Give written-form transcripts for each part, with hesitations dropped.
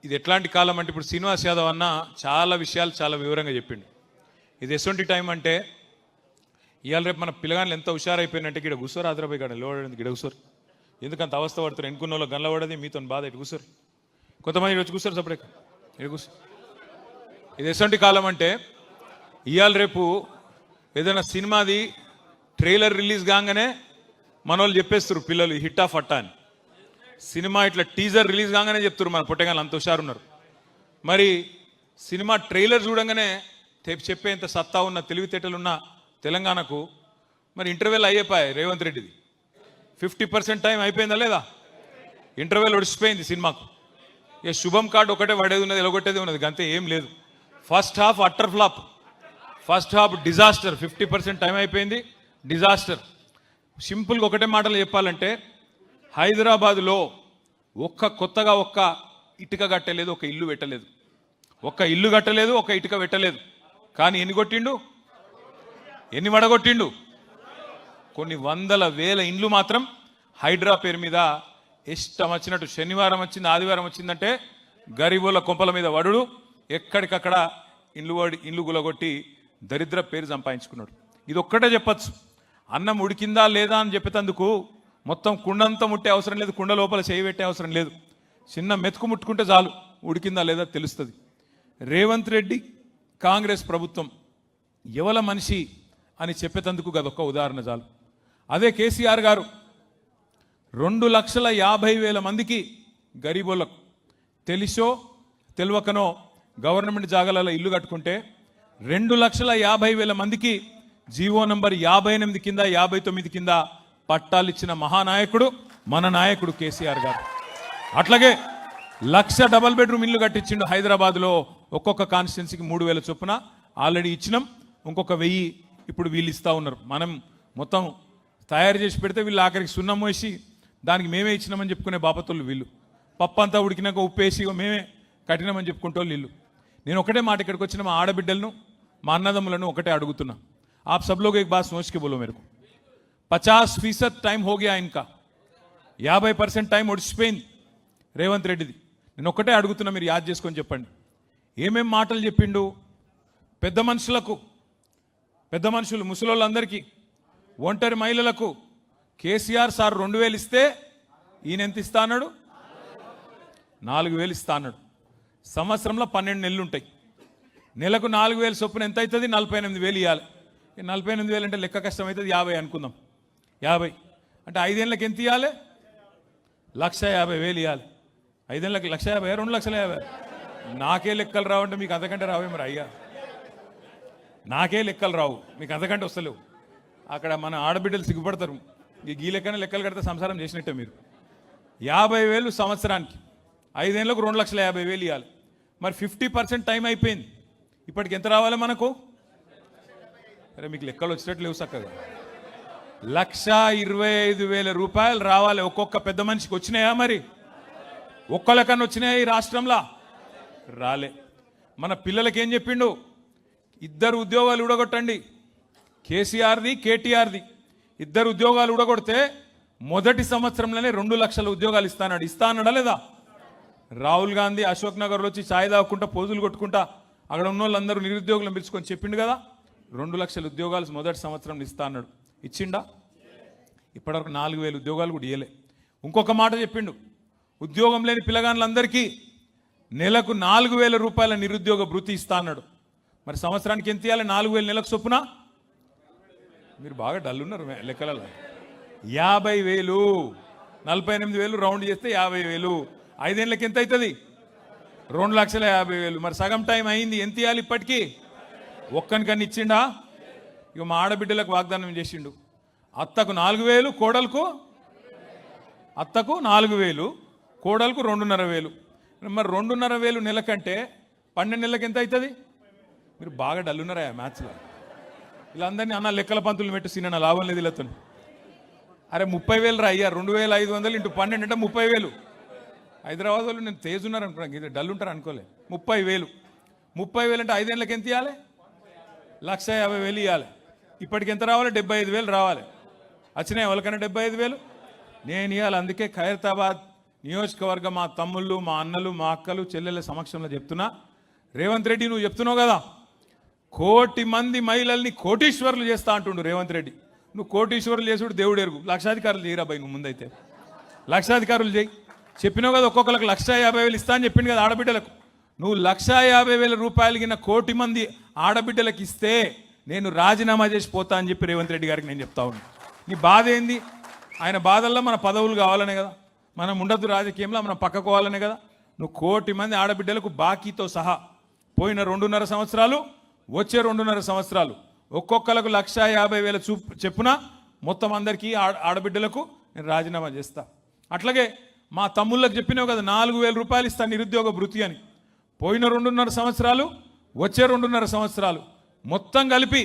ఇది ఎట్లాంటి కాలం అంటే ఇప్పుడు శ్రీనివాస్ యాదవ్ అన్న చాలా విషయాలు చాలా వివరంగా చెప్పిండు. ఇది ఎటువంటి టైం అంటే ఇవాళ రేపు మన పిల్లగాళ్ళు ఎంత హుషారైపోయినట్టే గిడ కూర్చోరు, ఆదరపోయి గడ లోడండి గిడ కూర్చోరు. ఎందుకంత అవస్థ పడుతారు, ఎన్నుకున్న వాళ్ళు గల్ల పడది మీతో బాధ ఇటు కూర్చోరు. కొంతమంది వచ్చి కూర్చోరు సపరేట్ ఇటు కూర్చో. ఇది ఎటువంటి కాలం అంటే ఇవాళ రేపు ఏదైనా సినిమాది ట్రైలర్ రిలీజ్ కాగానే మన వాళ్ళు చెప్పేస్తారు పిల్లలు హిట్ ఆఫ్ అట్టా అని. సినిమా ఇట్లా టీజర్ రిలీజ్ కాగానే చెప్తారు మన పొట్టగాళ్ళు అంత హుషారున్నారు. మరి సినిమా ట్రైలర్ చూడంగానే చెప్పేంత సత్తా ఉన్న తెలివితేటలున్న తెలంగాణకు మరి ఇంటర్వెల్ అయిపోయాయి రేవంత్ రెడ్డిది. 50% టైం అయిపోయిందా లేదా? ఇంటర్వెల్ ఒడిచిపోయింది సినిమాకు. ఇక శుభం కార్డు ఒకటే పడేది ఉన్నది, ఎలగొట్టేది ఉన్నది, అంతే ఏం లేదు. First half utter flop, first half disaster. 50% time అయిపోయింది, డిజాస్టర్. సింపుల్గా ఒకటే మాటలు చెప్పాలంటే హైదరాబాదులో కొత్తగా ఒక్క ఇటుక కట్టలేదు, ఒక ఇల్లు పెట్టలేదు, ఒక్క ఇల్లు కట్టలేదు, ఒక ఇటుక పెట్టలేదు. కానీ ఎన్ని కొట్టిండు, ఎన్ని వడగొట్టిండు? కొన్ని వందల వేల ఇండ్లు మాత్రం హైడ్రా పేరు మీద ఇష్టం వచ్చినట్టు శనివారం వచ్చింది ఆదివారం వచ్చిందంటే గరీబుల కొంపల మీద వడుడు, ఎక్కడికక్కడ ఇండ్లు గులగొట్టి దరిద్ర పేరు సంపాదించుకున్నాడు. ఇది ఒక్కటే చెప్పచ్చు, అన్నం ఉడికిందా లేదా అని చెప్పేందుకు మొత్తం కుండంతా ముట్టే అవసరం లేదు, కుండ లోపల చేయి పెట్టే అవసరం లేదు. చిన్న మెతుకు ముట్టుకుంటే చాలు ఉడికిందా లేదా తెలుస్తుంది. రేవంత్ రెడ్డి కాంగ్రెస్ ప్రభుత్వం ఎవల మనిషి అని చెప్పేందుకు అదొక్క ఉదాహరణ చాలు. అదే కేసీఆర్ గారు 2,50,000 మందికి గరీబోళ్ళకు తెలిసో తెలియకనో గవర్నమెంట్ జాగాలలో ఇల్లు కట్టుకుంటే 2,50,000 మందికి జీవో నంబర్ 58 కింద 59 కింద పట్టాలు ఇచ్చిన మహానాయకుడు మన నాయకుడు కేసీఆర్ గారు. అట్లాగే 1,00,000 డబల్ బెడ్రూమ్ ఇల్లు కట్టించిండు హైదరాబాద్లో. ఒక్కొక్క కాన్స్టిట్యున్సీకి 3,000 చొప్పున ఆల్రెడీ ఇచ్చినాం, ఇంకొక 1,000 ఇప్పుడు వీళ్ళు ఇస్తూ ఉన్నారు. మనం మొత్తం తయారు చేసి పెడితే వీళ్ళు ఆఖరికి సున్నం వేసి దానికి మేమే ఇచ్చినామని చెప్పుకునే బాపతోళ్ళు వీళ్ళు. పప్పు అంతా ఉడికినాక ఉప్పేసి మేమే కట్టినామని చెప్పుకుంటూ వీళ్ళు. నేను ఒకటే మాట ఇక్కడికి వచ్చిన మా ఆడబిడ్డలను మా అన్నదమ్ములను ఒకటే అడుగుతున్నా, आप सब लोग एक बात सोच के बोलो मेरे को, 50% टाइम हो गया इनका, 50% టైం ఒడిచిపోయింది రేవంత్ రెడ్డిది. నేను ఒక్కటే అడుగుతున్నా, మీరు యాద్ చేసుకొని చెప్పండి ఏమేం మాటలు చెప్పిండు. పెద్ద మనుషులకు, పెద్ద మనుషులు ముసలోళ్ళందరికీ, ఒంటరి మహిళలకు కేసీఆర్ సార్ 2,000 ఇస్తే ఈయన ఎంత ఇస్తా అన్నాడు? 4,000 ఇస్తా అన్నాడు. సంవత్సరంలో 12 నెలలు ఉంటాయి. నెలకు 4,000 చొప్పున ఎంత అవుతుంది? 48,000 ఇవ్వాలి. 48,000 అంటే లెక్క కష్టం అవుతుంది, 50 అనుకుందాం. 50 అంటే 5 ఏళ్ళకి ఎంత ఇవ్వాలి? 1,50,000 ఇవ్వాలి. 5 ఏళ్ళకి 1,50,000, 2,50,000. నాకే లెక్కలు రావంటే మీకు అంతకంటే రావే మరి అయ్యా, నాకే లెక్కలు రావు, మీకు అంతకంటే వస్తలేవు. అక్కడ మన ఆడబిడ్డలు సిగ్గుపడతారు, ఈ లెక్కనే లెక్కలు కడితే సంసారం చేసినట్టే మీరు. 50,000 సంవత్సరానికి, 5 ఏళ్ళకు 2,50,000 ఇవ్వాలి. మరి 50% టైం అయిపోయింది. ఇప్పటికి ఎంత రావాలి మనకు? అరే మీకు లెక్కలు వచ్చేటట్లు లేవు చక్కగా. 1,25,000 రూపాయలు రావాలి ఒక్కొక్క పెద్ద మనిషికి. వచ్చినాయా మరి? ఒక్కళ్ళకన్నా వచ్చినాయా ఈ రాష్ట్రంలో? రాలే. మన పిల్లలకి ఏం చెప్పిండు? 2 ఉద్యోగాలు ఊడగొట్టండి. కేసీఆర్ది కేటీఆర్ది 2 ఉద్యోగాలు ఊడగొడితే మొదటి సంవత్సరంలోనే 2 లక్షల ఉద్యోగాలు ఇస్తానాడు. ఇస్తా అన్నాడా లేదా? రాహుల్ గాంధీ అశోక్ నగర్లో వచ్చి ఛాయ్ తాగుకుంటా పోజులు కొట్టుకుంటా అక్కడ ఉన్న వాళ్ళందరూ నిరుద్యోగులను పిలుచుకొని చెప్పిండు కదా, 2 లక్షల ఉద్యోగాలు మొదటి సంవత్సరం ఇస్తా అన్నాడు. ఇచ్చిండా? ఇప్పటివరకు 4,000 ఉద్యోగాలు కూడా ఇయ్యలే. ఇంకొక మాట చెప్పిండు, ఉద్యోగం లేని పిల్లగాళ్ళందరికీ నెలకు 4,000 రూపాయల నిరుద్యోగ భృతి ఇస్తా అన్నాడు. మరి సంవత్సరానికి ఎంత ఇవ్వాలి? 4,000 నెలకు చొప్పున. మీరు బాగా డల్ ఉన్నారు లెక్కలలో. 50,000, 48,000 రౌండ్ చేస్తే 50,000. 5 ఏళ్ళకి ఎంత అవుతుంది? 2,50,000. మరి సగం టైం అయింది, ఎంత ఇవ్వాలి ఇప్పటికీ? ఒక్కనికన్నా ఇచ్చిండా? ఇక మా ఆడబిడ్డలకు వాగ్దానం చేసిండు, అత్తకు 4,000, కోడలకు, అత్తకు 4,000, కోడలకు 2,500. మరి 2,500 నెలకంటే 12 నెలలకు ఎంత అవుతుంది? మీరు బాగా డల్లున్నారా మ్యాథ్స్లో? వీళ్ళందరినీ అన్న లెక్కల పంతులు పెట్టి సిన్న లాభం లేదు వీళ్ళతో. అరే 30,000 రా అయ్యా, 2,500 ఇంటూ 12 అంటే 30,000. హైదరాబాద్ వాళ్ళు నేను తేజ్ ఉన్నారు అనుకున్నాను, ఇది డల్ ఉంటారు అనుకోలే. 30,000. 30,000 అంటే 5 ఏళ్ళకి ఎంత ఇవ్వాలి? 1,50,000 ఇవ్వాలి. ఇప్పటికి ఎంత రావాలి? 75,000 రావాలి. వచ్చినాయి ఎవరికైనా 75,000? నేను ఇవ్వాలి. అందుకే ఖైరతాబాద్ నియోజకవర్గ మా తమ్ముళ్ళు, మా అన్నలు, మా అక్కలు, చెల్లెళ్ళ సమక్షంలో చెప్తున్నా, రేవంత్ రెడ్డి నువ్వు చెప్తున్నావు కదా 1 కోటి మంది మహిళల్ని కోటీశ్వరులు చేస్తా అంటుండు రేవంత్ రెడ్డి. నువ్వు కోటీశ్వరులు చేసుడు దేవుడు ఎరుగు. లక్షాధికారులు చేయరా భయ్, నువ్వు ముందైతే లక్షాధికారులు చేయి. చెప్పినావు కదా ఒక్కొక్కరికి 1,50,000 ఇస్తా అని చెప్పింది కదా ఆడబిడ్డలకు. నువ్వు 1,50,000 రూపాయలు కింద 1 కోటి మంది ఆడబిడ్డలకు ఇస్తే నేను రాజీనామా చేసి పోతా అని చెప్పి రేవంత్ రెడ్డి గారికి నేను చెప్తా ఉన్నాను. నీ బాధ ఏంది? ఆయన బాధల్లో మన పదవులు కావాలనే కదా, మనం ఉండద్దు రాజకీయంలో, మనం పక్కకోవాలనే కదా. నువ్వు 1 కోటి మంది ఆడబిడ్డలకు బాకీతో సహా పోయిన 2.5 సంవత్సరాలు, వచ్చే 2.5 సంవత్సరాలు ఒక్కొక్కలకు 1,50,000 చెప్పున మొత్తం అందరికీ ఆడబిడ్డలకు నేను రాజీనామా చేస్తా. అట్లాగే మా తమ్ముళ్ళకి చెప్పినావు కదా 4,000 రూపాయలు ఇస్తా నిరుద్యోగ భృతి అని. పోయిన 2.5 సంవత్సరాలు, వచ్చే 2.5 సంవత్సరాలు మొత్తం కలిపి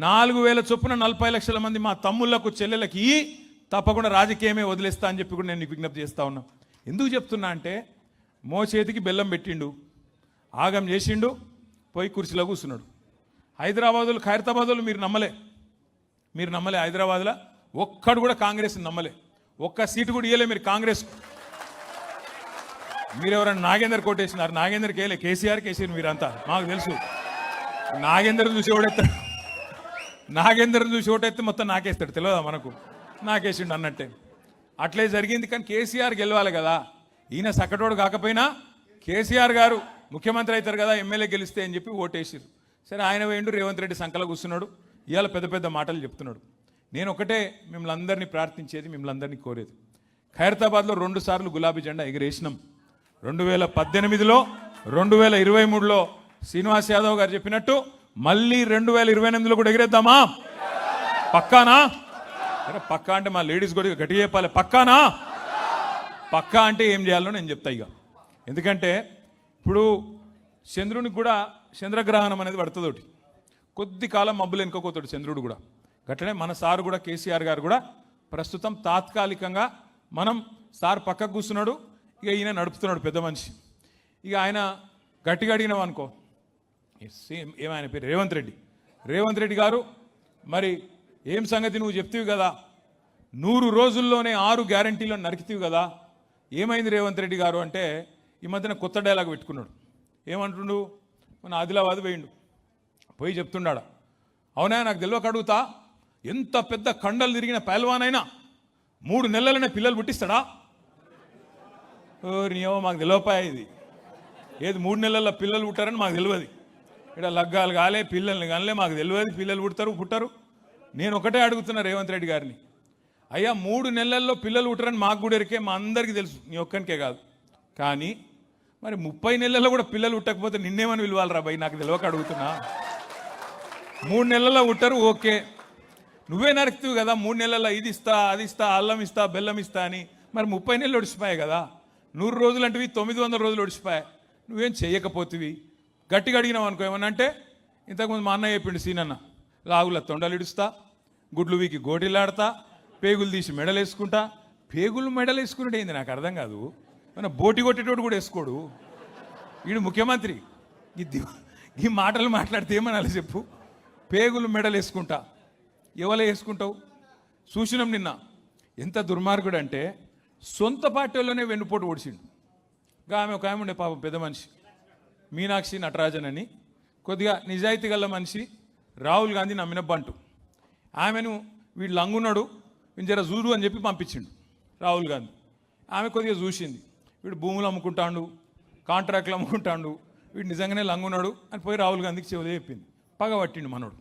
4,000 చొప్పున 40 లక్షల మంది మా తమ్ముళ్లకు, చెల్లెలకి తప్పకుండా రాజకీయమే వదిలేస్తా అని చెప్పి కూడా నేను నీకు విజ్ఞప్తి చేస్తా ఉన్నా. ఎందుకు చెప్తున్నా అంటే మోచేతికి బెల్లం పెట్టిండు, ఆగం చేసిండు, పోయి కుర్చీలో కూర్చున్నాడు. ఖైరతాబాదులు మీరు నమ్మలే. హైదరాబాద్లో ఒక్కడు కూడా కాంగ్రెస్ నమ్మలే. ఒక్క సీటు కూడా ఇయ్యలే మీరు కాంగ్రెస్. మీరు ఎవరైనా నాగేందర్ కోటేసినారు? నాగేందర్కి వేయలే, కేసీఆర్కి వేసారు మీరంతా, మాకు తెలుసు. నాగేందర్ చూసి ఓడెత్తాడు, మొత్తం నాకేస్తాడు, తెలియదా మనకు? నాకేసిండు అన్నట్టే. అట్లే జరిగింది. కానీ కేసీఆర్ గెలవాలి కదా, ఈయన సక్కటోడు కాకపోయినా కేసీఆర్ గారు ముఖ్యమంత్రి అవుతారు కదా ఎమ్మెల్యే గెలిస్తే అని చెప్పి ఓటేసిరు. సరే ఆయన వేయండు, రేవంత్ రెడ్డి సంకల కూర్చున్నాడు, ఇవాళ పెద్ద పెద్ద మాటలు చెప్తున్నాడు. నేను ఒకటే మిమ్మల్ని అందరినీ ప్రార్థించేది, మిమ్మల్ని అందరినీ కోరేది, ఖైరతాబాద్లో 2 సార్లు గులాబీ జెండా ఎగిరేసినాం. 2018లో, 2023లో శ్రీనివాస్ యాదవ్ గారు చెప్పినట్టు మళ్ళీ 2028లో కూడా ఎగిరేద్దామా? పక్కానా? పక్కా అంటే మా లేడీస్ కూడా గట్టి చెప్పాలి. పక్కానా? పక్కా అంటే ఏం చేయాలో నేను చెప్తా ఇక. ఎందుకంటే ఇప్పుడు చంద్రునికి కూడా చంద్రగ్రహణం అనేది పడుతుంది ఒకటి, కొద్ది కాలం మబ్బులు వెనుకపోతాడు చంద్రుడు కూడా. గట్లనే మన సారు కూడా, కేసీఆర్ గారు కూడా ప్రస్తుతం తాత్కాలికంగా మనం సార్ పక్కకు కూర్చున్నాడు, ఇక ఈయన నడుపుతున్నాడు పెద్ద మనిషి. ఇక ఆయన గట్టిగా అడిగినాం అనుకో, ఏమైనా పేరు రేవంత్ రెడ్డి గారు, మరి ఏం సంగతి నువ్వు చెప్తీవి కదా, 100 రోజుల్లోనే 6 గ్యారంటీలను నరికితీవి కదా, ఏమైంది రేవంత్ రెడ్డి గారు అంటే ఈ మధ్యన కొత్త డైలాగ్ పెట్టుకున్నాడు. ఏమంటుండు? మన ఆదిలాబాద్ పోయి చెప్తున్నాడా, అవునా నాకు తెలియక అడుగుతా, ఎంత పెద్ద కండలు తిరిగిన పైల్వానైనా 3 నెలలనే పిల్లలు పుట్టిస్తాడా? నీయో మాకు తెలియపాయ ఇది, ఏది 3 నెలల్లో పిల్లలు పుట్టారని మాకు తెలియదు. ఇక్కడ లగ్గాలు కాలే, పిల్లల్ని కాలే, మాకు తెలియదు పిల్లలు పుట్టరు. నేను ఒకటే అడుగుతున్నా రేవంత్ రెడ్డి గారిని, అయ్యా 3 నెలల్లో పిల్లలు పుట్టరని మాకు కూడా ఎరికే, మా అందరికీ తెలుసు, నీ ఒక్కనికే కాదు. కానీ మరి 30 నెలల్లో కూడా పిల్లలు పుట్టకపోతే నిన్నేమని పిలవాలరా భయ్, నాకు తెలియక అడుగుతున్నా. 3 నెలల్లో పుట్టరు ఓకే, నువ్వే నరుకుతావు కదా 3 నెలల్లో ఇది ఇస్తా, అది ఇస్తా, అల్లం ఇస్తా, బెల్లం ఇస్తా అని. మరి 30 నెలలు ఒడిచిపోయాయి కదా, 100 రోజులు అంటేవి 900 రోజులు ఒడిచిపోయాయి, నువ్వేం చెయ్యకపోతివి. గట్టిగా అడిగినావు అనుకో ఏమన్నా అంటే, ఇంతకుముందు మా అన్నయ్య చెప్పిండు సీనన్న, లాగుల తొండలు ఇడుస్తా, గుడ్లు వీకి గోటిలాడతా, పేగులు తీసి మెడలు వేసుకుంటా. పేగులు మెడలు వేసుకునేది ఏంది నాకు అర్థం కాదు. మన బోటి కొట్టేటోడు కూడా వేసుకోడు, వీడు ముఖ్యమంత్రి. ఈ మాటలు మాట్లాడితే ఏమనాలి చెప్పు? పేగులు మెడలు వేసుకుంటా, ఎవరు వేసుకుంటావు? చూసినాం నిన్న ఎంత దుర్మార్గుడు అంటే, సొంత పార్టీలోనే వెన్నుపోటు ఓడిచిండు. ఆమె ఒక ఆమె ఉండే పాపం పెద్ద మనిషి, మీనాక్షి నటరాజన్ అని, కొద్దిగా నిజాయితీ గల మనిషి, రాహుల్ గాంధీ నమ్మిన బంటు. ఆమెను వీడు లంగున్నాడు, వీడు జర చూడు అని చెప్పి పంపించిండు రాహుల్ గాంధీ. ఆమె కొద్దిగా చూసింది, వీడు భూములు అమ్ముకుంటాడు, కాంట్రాక్ట్లు అమ్ముకుంటాడు, వీడు నిజంగానే లంగున్నాడు అని పోయి రాహుల్ గాంధీకి చెవుదే చెప్పింది. పగబట్టిండు మనోడు.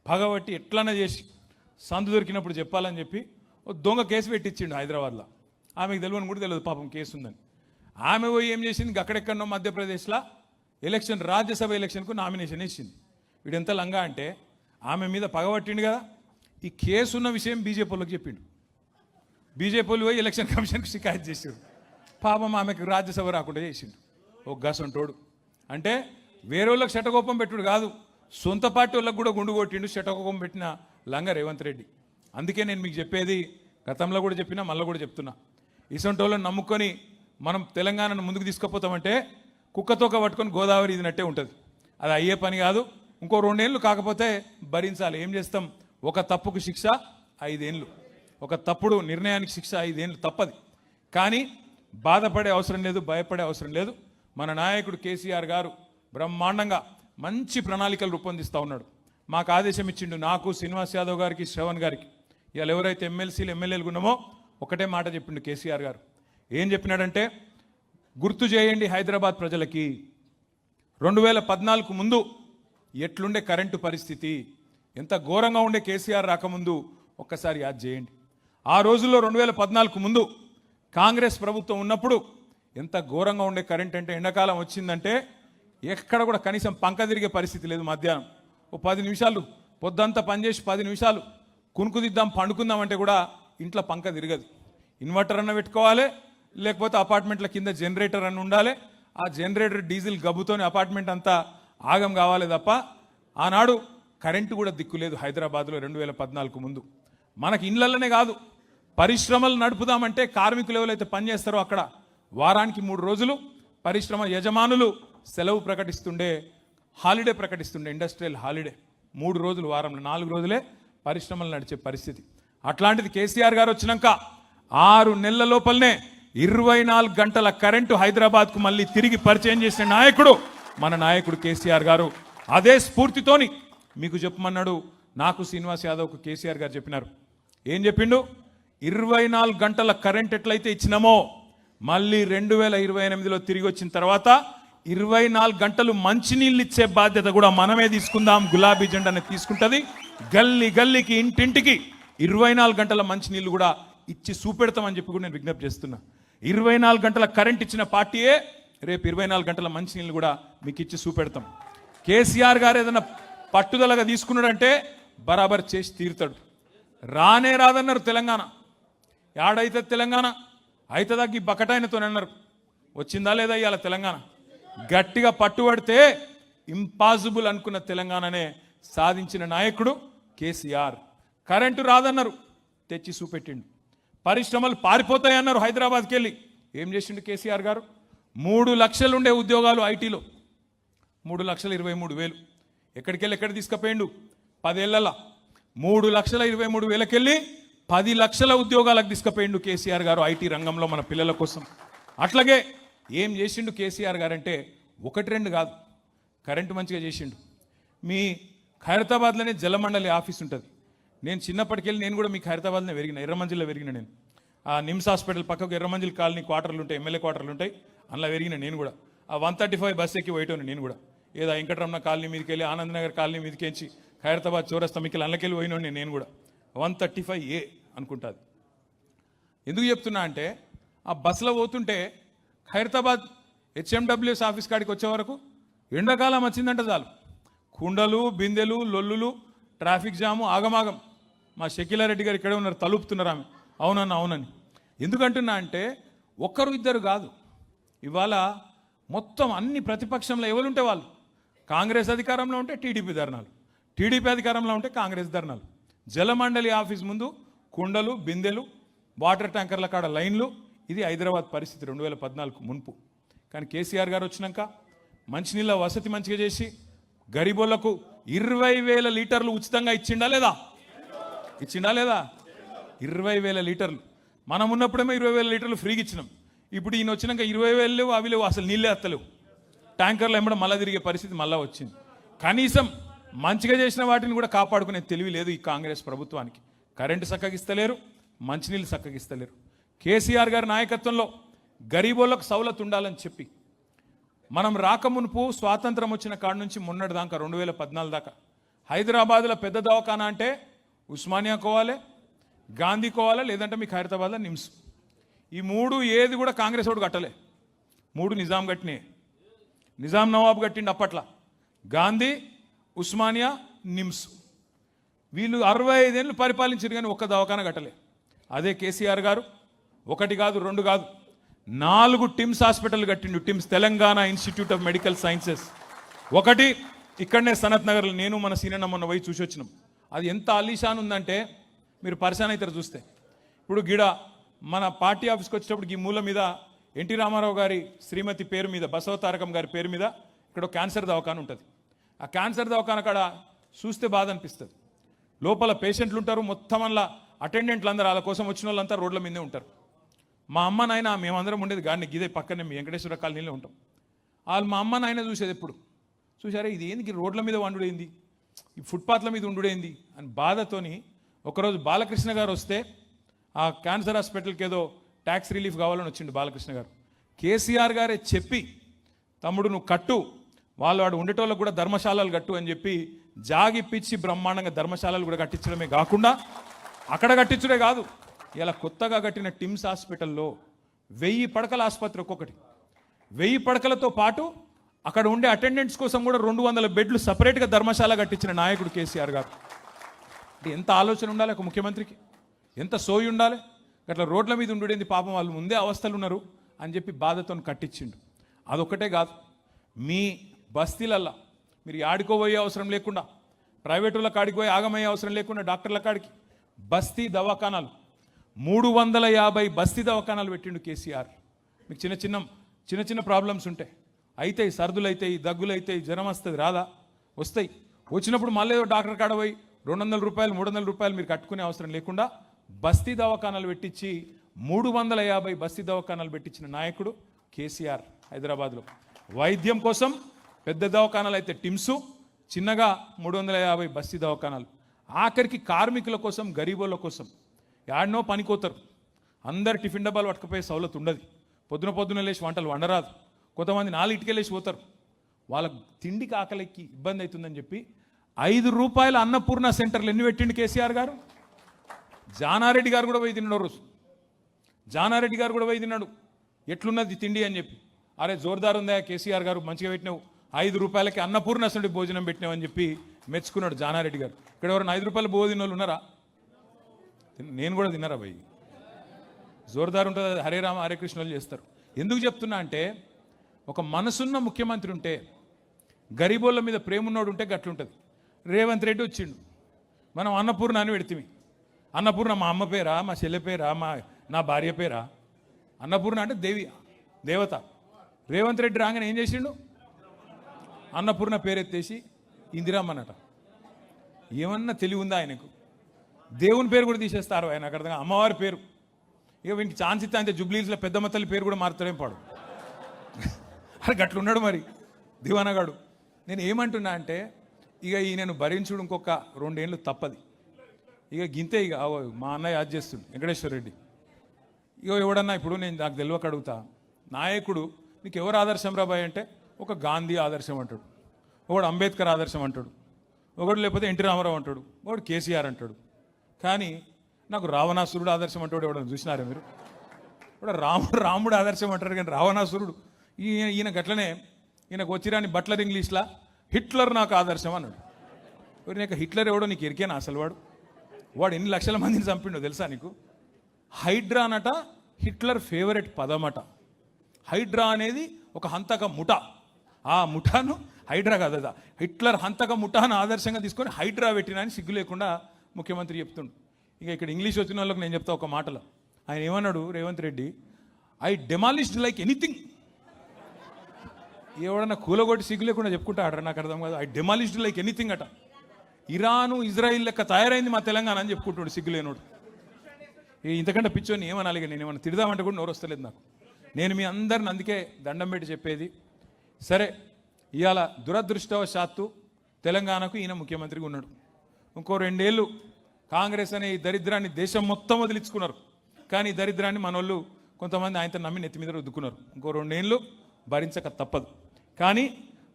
పగబట్టి ఎట్లన్నా చేసి సందు దొరికినప్పుడు చెప్పాలని చెప్పి ఓ దొంగ కేసు పెట్టించిండు హైదరాబాద్లో. ఆమెకు తెలియని కూడా తెలియదు పాపం కేసు ఉందని. ఆమె పోయి ఏం చేసింది, అక్కడెక్కడో మధ్యప్రదేశ్లో రాజ్యసభ ఎలక్షన్కు నామినేషన్ వేసింది. వీడు ఎంత లంగా అంటే ఆమె మీద పగబట్టిండు కదా, ఈ కేసు ఉన్న విషయం బీజేపీ వాళ్ళకి చెప్పిండు. బీజేపీ వాళ్ళు పోయి ఎలక్షన్ కమిషన్కి షికాయత్ చేసారు. పాపం ఆమెకు రాజ్యసభ రాకుండా చేసిండు ఓ గసంటోడు. అంటే వేరే వాళ్ళకి శటకోపం పెట్టుడు కాదు, సొంత పార్టీ వాళ్ళకి కూడా గుండు కొట్టిండు, శటకోపం పెట్టిన లంగ రేవంత్ రెడ్డి. అందుకే నేను మీకు చెప్పేది, గతంలో కూడా చెప్పినా మళ్ళీ కూడా చెప్తున్నా, ఇసొంటి వాళ్ళని నమ్ముకొని మనం తెలంగాణను ముందుకు తీసుకుపోతామంటే కుక్కతోక పట్టుకొని గోదావరి ఇదినట్టే ఉంటుంది. అది అయ్యే పని కాదు. ఇంకో 2 ఏళ్ళు కాకపోతే భరించాలి. ఏం చేస్తాం? ఒక తప్పుకు శిక్ష 5 ఏళ్ళు, ఒక తప్పుడు నిర్ణయానికి శిక్ష 5 ఏళ్ళు తప్పది. కానీ బాధపడే అవసరం లేదు, భయపడే అవసరం లేదు. మన నాయకుడు కేసీఆర్ గారు బ్రహ్మాండంగా మంచి ప్రణాళికలు రూపొందిస్తూ ఉన్నాడు. మాకు ఆదేశం ఇచ్చిండు, నాకు, శ్రీనివాస్ యాదవ్ గారికి, శ్రవణ్ గారికి. ఇవాళ ఎవరైతే ఎమ్మెల్సీలు ఎమ్మెల్యేలు ఉన్నామో ఒకటే మాట చెప్పిండు కేసీఆర్ గారు. ఏం చెప్పినాడంటే, గుర్తు చేయండి హైదరాబాద్ ప్రజలకి 2014 ముందు ఎట్లుండే కరెంటు పరిస్థితి, ఎంత ఘోరంగా ఉండే కేసీఆర్ రాకముందు ఒక్కసారి యాద్ చేయండి. ఆ రోజుల్లో 2014 ముందు కాంగ్రెస్ ప్రభుత్వం ఉన్నప్పుడు ఎంత ఘోరంగా ఉండే కరెంట్ అంటే, ఎండాకాలం వచ్చిందంటే ఎక్కడ కూడా కనీసం పంక తిరిగే పరిస్థితి లేదు. మధ్యాహ్నం ఓ 10 నిమిషాలు పొద్దంతా పనిచేసి 10 నిమిషాలు కునుకుదిద్దాం పండుకుందాం అంటే కూడా ఇంట్లో పంక తిరగదు. ఇన్వర్టర్ అన్న పెట్టుకోవాలి, లేకపోతే అపార్ట్మెంట్ల కింద జనరేటర్ అన్న ఉండాలి. ఆ జనరేటర్ డీజిల్ గబ్బుతోని అపార్ట్మెంట్ అంతా ఆగం కావాలి తప్ప ఆనాడు కరెంటు కూడా దిక్కు లేదు హైదరాబాద్లో 2014 ముందు. మనకి ఇండ్లలోనే కాదు, పరిశ్రమలు నడుపుదామంటే కార్మికులు ఎవరైతే పనిచేస్తారో అక్కడ వారానికి 3 రోజులు పరిశ్రమ యజమానులు సెలవు ప్రకటిస్తుండే, హాలిడే ప్రకటిస్తుండే, ఇండస్ట్రియల్ హాలిడే. 3 రోజులు వారంలో, 4 రోజులే పరిశ్రమలు నడిచే పరిస్థితి. అట్లాంటిది కేసీఆర్ గారు వచ్చినాక 6 నెలల లోపలనే 24 గంటల కరెంటు హైదరాబాద్కు మళ్ళీ తిరిగి పరిచయం చేసిన నాయకుడు మన నాయకుడు కేసీఆర్ గారు. అదే స్ఫూర్తితోని మీకు చెప్పమన్నాడు, నాకు, శ్రీనివాస్ యాదవ్కు కేసీఆర్ గారు చెప్పినారు. ఏం చెప్పిండు? 24 గంటల కరెంట్ ఎట్లయితే ఇచ్చినామో మళ్ళీ 2028లో తిరిగి వచ్చిన తర్వాత 24 గంటలు మంచినీళ్ళు ఇచ్చే బాధ్యత కూడా మనమే తీసుకుందాం. గులాబీ జెండాని తీసుకుంటుంది. గల్లీ గల్లీకి, ఇంటింటికి 24 గంటల మంచినీళ్ళు కూడా ఇచ్చి చూపెడతామని చెప్పి కూడా నేను విజ్ఞప్తి చేస్తున్నా. 24 గంటల కరెంట్ ఇచ్చిన పార్టీయే రేపు 24 గంటల మంచినీళ్ళు కూడా మీకు ఇచ్చి చూపెడతాం. కేసీఆర్ గారు ఏదైనా పట్టుదలగా తీసుకున్నాడంటే బరాబర్ చేసి తీరుతాడు. రానే రాదన్నారు తెలంగాణ. యాడైతే తెలంగాణ అయితే దగ్గి బకటాయనతో అన్నారు. వచ్చిందా లేదా ఇవాళ తెలంగాణ? గట్టిగా పట్టుబడితే ఇంపాసిబుల్ అనుకున్న తెలంగాణనే సాధించిన నాయకుడు కేసీఆర్. కరెంటు రాదన్నారు, తెచ్చి చూపెట్టిండు. పరిశ్రమలు పారిపోతాయన్నారు హైదరాబాద్కి వెళ్ళి. ఏం చేసిండు కేసీఆర్ గారు? 3 లక్షలు ఉండే ఉద్యోగాలు ఐటీలో 3,23,000 ఎక్కడికెళ్ళి ఎక్కడ తీసుకుపోయిండు? 10 ఏళ్లలో 3,23,000 వెళ్ళి 10 లక్షల ఉద్యోగాలకు తీసుకుపోయిండు కేసీఆర్ గారు ఐటీ రంగంలో మన పిల్లల కోసం. అట్లాగే ఏం చేసిండు కేసీఆర్ గారు అంటే 1-2 కాదు, కరెంటు మంచిగా చేసిండు. మీ ఖైరతాబాద్లోనే జలమండలి ఆఫీస్ ఉంటుంది. నేను చిన్నప్పటికెళ్ళి నేను కూడా మీ ఖైరతాబాద్లో పెరిగిన, ఎర్రమంజిల్లో పెరిగిన. నేను ఆ నిమ్స్ హాస్పిటల్ పక్కకు ఎర్రమంజిల్ కాలనీ క్వార్టర్లు ఉంటాయి, ఎమ్మెల్యే క్వార్టర్లు ఉంటాయి, అందులో పెరిగిన నేను కూడా. ఆ 135 బస్ ఎక్కి పోయేటోని నేను కూడా. ఏదో వెంకటరమణ కాలనీ మీదకి వెళ్ళి, ఆనందనగర్ కాలనీ మీదకి వెళ్ళి, ఖైరతాబాద్ చౌరస్తా మీకు అందులోకెళ్ళి పోయినోని నేను కూడా. 135A అనుకుంటుంది. ఎందుకు చెప్తున్నా అంటే, ఆ బస్సులో పోతుంటే ఖైరతాబాద్ హెచ్ఎండబ్ల్యూఎస్ ఆఫీస్ కాడికి వచ్చే వరకు ఎండాకాలం వచ్చిందంటే చాలు, కుండలు, బిందెలు, లొల్లులు, ట్రాఫిక్ జాము, ఆగమాగం. మా షకీలారెడ్డి గారు ఇక్కడే ఉన్నారు, తలుపుతున్నారు ఆమె. అవునన్నా అవునని. ఎందుకంటున్నా అంటే 1-2 కాదు, ఇవాళ మొత్తం అన్ని ప్రతిపక్షంలో ఎవరుంటే వాళ్ళు. కాంగ్రెస్ అధికారంలో ఉంటే టీడీపీ ధర్నాలు, టీడీపీ అధికారంలో ఉంటే కాంగ్రెస్ ధర్నాలు. జలమండలి ఆఫీస్ ముందు కుండలు, బిందెలు, వాటర్ ట్యాంకర్ల కాడ లైన్లు. ఇది హైదరాబాద్ పరిస్థితి 2014 మున్పు. కానీ కేసీఆర్ గారు వచ్చినాక మంచినీళ్ళ వసతి మంచిగా చేసి గరీబోళ్లకు 20,000 లీటర్లు ఉచితంగా ఇచ్చిండా లేదా? ఇచ్చిండా లేదా? 20,000 లీటర్లు. మనం ఉన్నప్పుడేమో 20,000 లీటర్లు ఫ్రీగా ఇచ్చినాం. ఇప్పుడు ఈయన వచ్చినాక 20,000 లేవు, అవి లేవు, అసలు నీళ్ళే ఎత్తలేవు. ట్యాంకర్లు ఎమ్మడం మళ్ళీ తిరిగే పరిస్థితి మళ్ళీ వచ్చింది. కనీసం మంచిగా చేసిన వాటిని కూడా కాపాడుకునే తెలివి లేదు ఈ కాంగ్రెస్ ప్రభుత్వానికి. కరెంటు చక్కగిస్తలేరు, మంచినీళ్ళు చక్కగిస్తలేరు. కేసీఆర్ గారి నాయకత్వంలో గరీబోళ్లకు సౌలత్ ఉండాలని చెప్పి మనం రాకమునుపు స్వాతంత్రం వచ్చిన కాడ నుంచి మొన్నటి దాకా 2014 దాకా హైదరాబాద్లో పెద్ద దవాఖానా అంటే ఉస్మానియా కోవాలి, గాంధీ కోవాలి, లేదంటే మీకు హైదరాబాద్లో నిమ్స్. ఈ 3 ఏది కూడా కాంగ్రెస్ వాడు కట్టలే. 3 నిజాం కట్టినే. నిజాం నవాబు కట్టిండి అప్పట్లో. గాంధీ, ఉస్మానియా, నిమ్స్. వీళ్ళు 65 ఏళ్ళు పరిపాలించారు కానీ ఒక్క దవాఖానా కట్టలే. అదే కేసీఆర్ గారు 1 కాదు 2 కాదు 4 టిమ్స్ హాస్పిటల్ కట్టిండు. TIMS Telangana institute of medical sciences. ఒకటి ఇక్కడనే సనత్ నగర్లో నేను మన సీనియర్ మొన్న పోయి చూసి వచ్చినాం. అది ఎంత అలీషాన్ ఉందంటే మీరు పరిశాన్ అవుతారు చూస్తే. ఇప్పుడు గిడ మన పార్టీ ఆఫీస్కి వచ్చేటప్పుడు ఈ మూల మీద ఎన్టీ రామారావు గారి శ్రీమతి పేరు మీద, బసవతారకం గారి పేరు మీద ఇక్కడ క్యాన్సర్ దవాఖాన ఉంటుంది. ఆ క్యాన్సర్ దవాఖాన అక్కడ చూస్తే బాధ అనిపిస్తుంది. లోపల పేషెంట్లు ఉంటారు, మొత్తం అలా అటెండెంట్లు అందరూ వాళ్ళ కోసం వచ్చిన వాళ్ళంతా రోడ్ల మీదే ఉంటారు. మా అమ్మ నాయన మేమందరం ఉండేది గాడిని గిదే పక్కనే మీ వెంకటేశ్వర కాలనీలో ఉంటాం. వాళ్ళు మా అమ్మ నాయన చూసేది ఎప్పుడు చూసారా ఇది ఏంది రోడ్ల మీద వండుడేంది, ఈ ఫుట్పాత్ల మీద ఉండుడేంది అని బాధతోని ఒకరోజు బాలకృష్ణ గారు వస్తే ఆ క్యాన్సర్ హాస్పిటల్కి ఏదో ట్యాక్స్ రిలీఫ్ కావాలని వచ్చిండు బాలకృష్ణ గారు. కేసీఆర్ గారే చెప్పి తమ్ముడు నువ్వు కట్టు, వాడు ఉండేటోళ్ళకు కూడా ధర్మశాలలు కట్టు అని చెప్పి జాగిప్పించి బ్రహ్మాండంగా ధర్మశాలలు కూడా కట్టించడమే కాకుండా అక్కడ కట్టించడే కాదు, ఇలా కొత్తగా కట్టిన టిమ్స్ హాస్పిటల్లో 1000 పడకల ఆసుపత్రి, ఒక్కొక్కటి 1000 పడకలతో పాటు అక్కడ ఉండే అటెండెంట్స్ కోసం కూడా 200 బెడ్లు సపరేట్గా ధర్మశాల కట్టించిన నాయకుడు కేసీఆర్ గారు. అంటే ఎంత ఆలోచన ఉండాలి ఒక ముఖ్యమంత్రికి, ఎంత సోయి ఉండాలి. అట్లా రోడ్ల మీద ఉండుడేంది పాపం వాళ్ళు ముందే అవస్థలు ఉన్నారు అని చెప్పి బాధతో కట్టించిండు. అదొక్కటే కాదు, మీ బస్తీలల్లా మీరు ఆడుకోబోయే అవసరం లేకుండా, ప్రైవేటుల కాడికి పోయి ఆగమయ్యే అవసరం లేకుండా డాక్టర్ల కాడికి బస్తీ దవాఖానాలు 350 బస్తీ దవాఖానాలు పెట్టిండు కేసీఆర్. మీకు చిన్న చిన్న ప్రాబ్లమ్స్ ఉంటాయి, అవుతాయి, సర్దులు అవుతాయి, దగ్గులు అవుతాయి, జ్వరం వస్తుంది, రాదా వస్తాయి, వచ్చినప్పుడు మళ్ళీ ఏదో డాక్టర్ కాడ పోయి 200 రూపాయలు 300 రూపాయలు మీరు కట్టుకునే అవసరం లేకుండా బస్తీ దవాఖానాలు పెట్టించి 350 బస్తీ దవాఖానాలు పెట్టించిన నాయకుడు కేసీఆర్. హైదరాబాద్లో వైద్యం కోసం పెద్ద దవాఖానాలు అయితే టిమ్సు, చిన్నగా 350 బస్తీ దవాఖానాలు. ఆఖరికి కార్మికుల కోసం, గరీబోళ్ళ కోసం యాడనో పనికోతారు, అందరు టిఫిన్ డబ్బాలు పట్టుకుపోయే సౌలత్ ఉండదు, పొద్దున లేచి వంటలు వండరాదు, కొంతమంది 4 ఇటుకెళ్ళేసి పోతారు, వాళ్ళ తిండికి ఆకలికి ఇబ్బంది అవుతుందని చెప్పి 5 రూపాయల అన్నపూర్ణ సెంటర్లు ఎన్ని పెట్టిండు కేసీఆర్ గారు. జానారెడ్డి గారు కూడా పోయి తిన్నాడు రోజు, జానారెడ్డి గారు కూడా పోయి తిన్నాడు ఎట్లున్నది తిండి అని చెప్పి. అరే జోర్దార్ ఉందా కేసీఆర్ గారు, మంచిగా పెట్టినావు, 5 రూపాయలకి అన్నపూర్ణ అసలు భోజనం పెట్టినావు అని చెప్పి మెచ్చుకున్నాడు జానారెడ్డి గారు. ఇక్కడ ఎవరైనా 5 రూపాయలు భోజనం వాళ్ళు ఉన్నారా? నేను కూడా తిన్నారా భయ్, జోర్దార్ ఉంటుంది, హరే రామ హరే కృష్ణలు చేస్తారు. ఎందుకు చెప్తున్నా అంటే ఒక మనసున్న ముఖ్యమంత్రి ఉంటే, గరీబోళ్ళ మీద ప్రేమ ఉన్నోడు ఉంటే గట్లుంటుంది. రేవంత్ రెడ్డి వచ్చిండు, మనం అన్నపూర్ణ అని పెడితిమి. అన్నపూర్ణ మా అమ్మ పేరా, మా చెల్లె పేరా, నా భార్య పేరా? అన్నపూర్ణ అంటే దేవత. రేవంత్ రెడ్డి రాగానే ఏం చేసిండు, అన్నపూర్ణ పేరెత్తేసి ఇందిరామ్మనట. ఏమన్నా తెలివి ఉందా ఆయనకు? దేవుని పేరు కూడా తీసేస్తారు ఆయన, అక్కడ అమ్మవారి పేరు. ఇక వీనికి ఛాన్స్ ఇస్తే అంతే, జుబ్లీస్లో పెద్దమ్మ తల్లి పేరు కూడా మారుతారేం పాడు. అది గట్లున్నాడు మరి దివానగాడు. నేను ఏమంటున్నా అంటే ఇక ఈయనను భరించుడు ఇంకొక 2 ఏళ్ళు తప్పది. ఇక గింతే, ఇక మా అన్నయ్య యాద్ చేస్తుండు వెంకటేశ్వర రెడ్డి. ఇక ఎవడన్నా ఇప్పుడు నేను నాకు తెలియక అడుగుతా, నాయకుడు నీకు ఎవరు ఆదర్శం రాబాయ్ అంటే ఒక గాంధీ ఆదర్శం అంటాడు, ఒకడు అంబేద్కర్ ఆదర్శం అంటాడు, ఒకడు లేకపోతే ఎన్టీ రామారావు అంటాడు, ఒకడు కేసీఆర్ అంటాడు. కానీ నాకు రావణాసురుడు ఆదర్శం అంటాడు. ఎవడన్నా చూసినారా మీరు? ఇప్పుడు రాముడు ఆదర్శం అంటారు, కానీ రావణాసురుడు ఈయన గట్లనే. ఈయనకు వచ్చిరాని బట్లర్ ఇంగ్లీష్లా హిట్లర్ నాకు ఆదర్శం అన్నాడు. నీకు హిట్లర్ ఎవడో నీకు ఎరికేనా అసలు? వాడు ఎన్ని లక్షల మందిని చంపిండో తెలుసా నీకు? హైడ్రా అనట హిట్లర్ ఫేవరెట్ పదమట. హైడ్రా అనేది ఒక హంతక ముఠ. ఆ ముఠాను హైడ్రా కాదదా, హిట్లర్ హంతక ముఠాను ఆదర్శంగా తీసుకొని హైడ్రా పెట్టినా అని సిగ్గు లేకుండా ముఖ్యమంత్రి చెప్తుండు. ఇక ఇక్కడ ఇంగ్లీష్ వచ్చిన వాళ్ళకి నేను చెప్తా ఒక మాటలో. ఆయన ఏమన్నాడు Revanth Reddy, I demolished like anything. ఎవడన్నా కూలగొట్టి సిగ్గు లేకుండా చెప్పుకుంటాడు, నాకు అర్థం కాదు. ఐ డెమాలిష్డ్ లైక్ ఎనీథింగ్ అట. ఇరాను ఇజ్రాయిల్ లెక్క తయారైంది మా తెలంగాణ అని చెప్పుకుంటాడు సిగ్గులేనోడు. ఇంతకంటే పిచ్చోని ఏమనాలి? నేను ఏమన్నా తిడదామంటే కూడా నోరు వస్తలేదు నాకు. నేను మీ అందరిని అందుకే దండం పెట్టి చెప్పేది, సరే ఇవాళ దురదృష్టవశాత్తు తెలంగాణకు ఈయన ముఖ్యమంత్రిగా ఉన్నాడు. ఇంకో 2 ఏళ్ళు కాంగ్రెస్ అనే ఈ దరిద్రాన్ని దేశం మొత్తం వదిలించుకున్నారు. కానీ ఈ దరిద్రాన్ని మనోళ్ళు కొంతమంది ఆయనతో నమ్మి నెత్తి మీద రుద్దుకున్నారు. ఇంకో 2 ఏళ్ళు భరించక తప్పదు. కానీ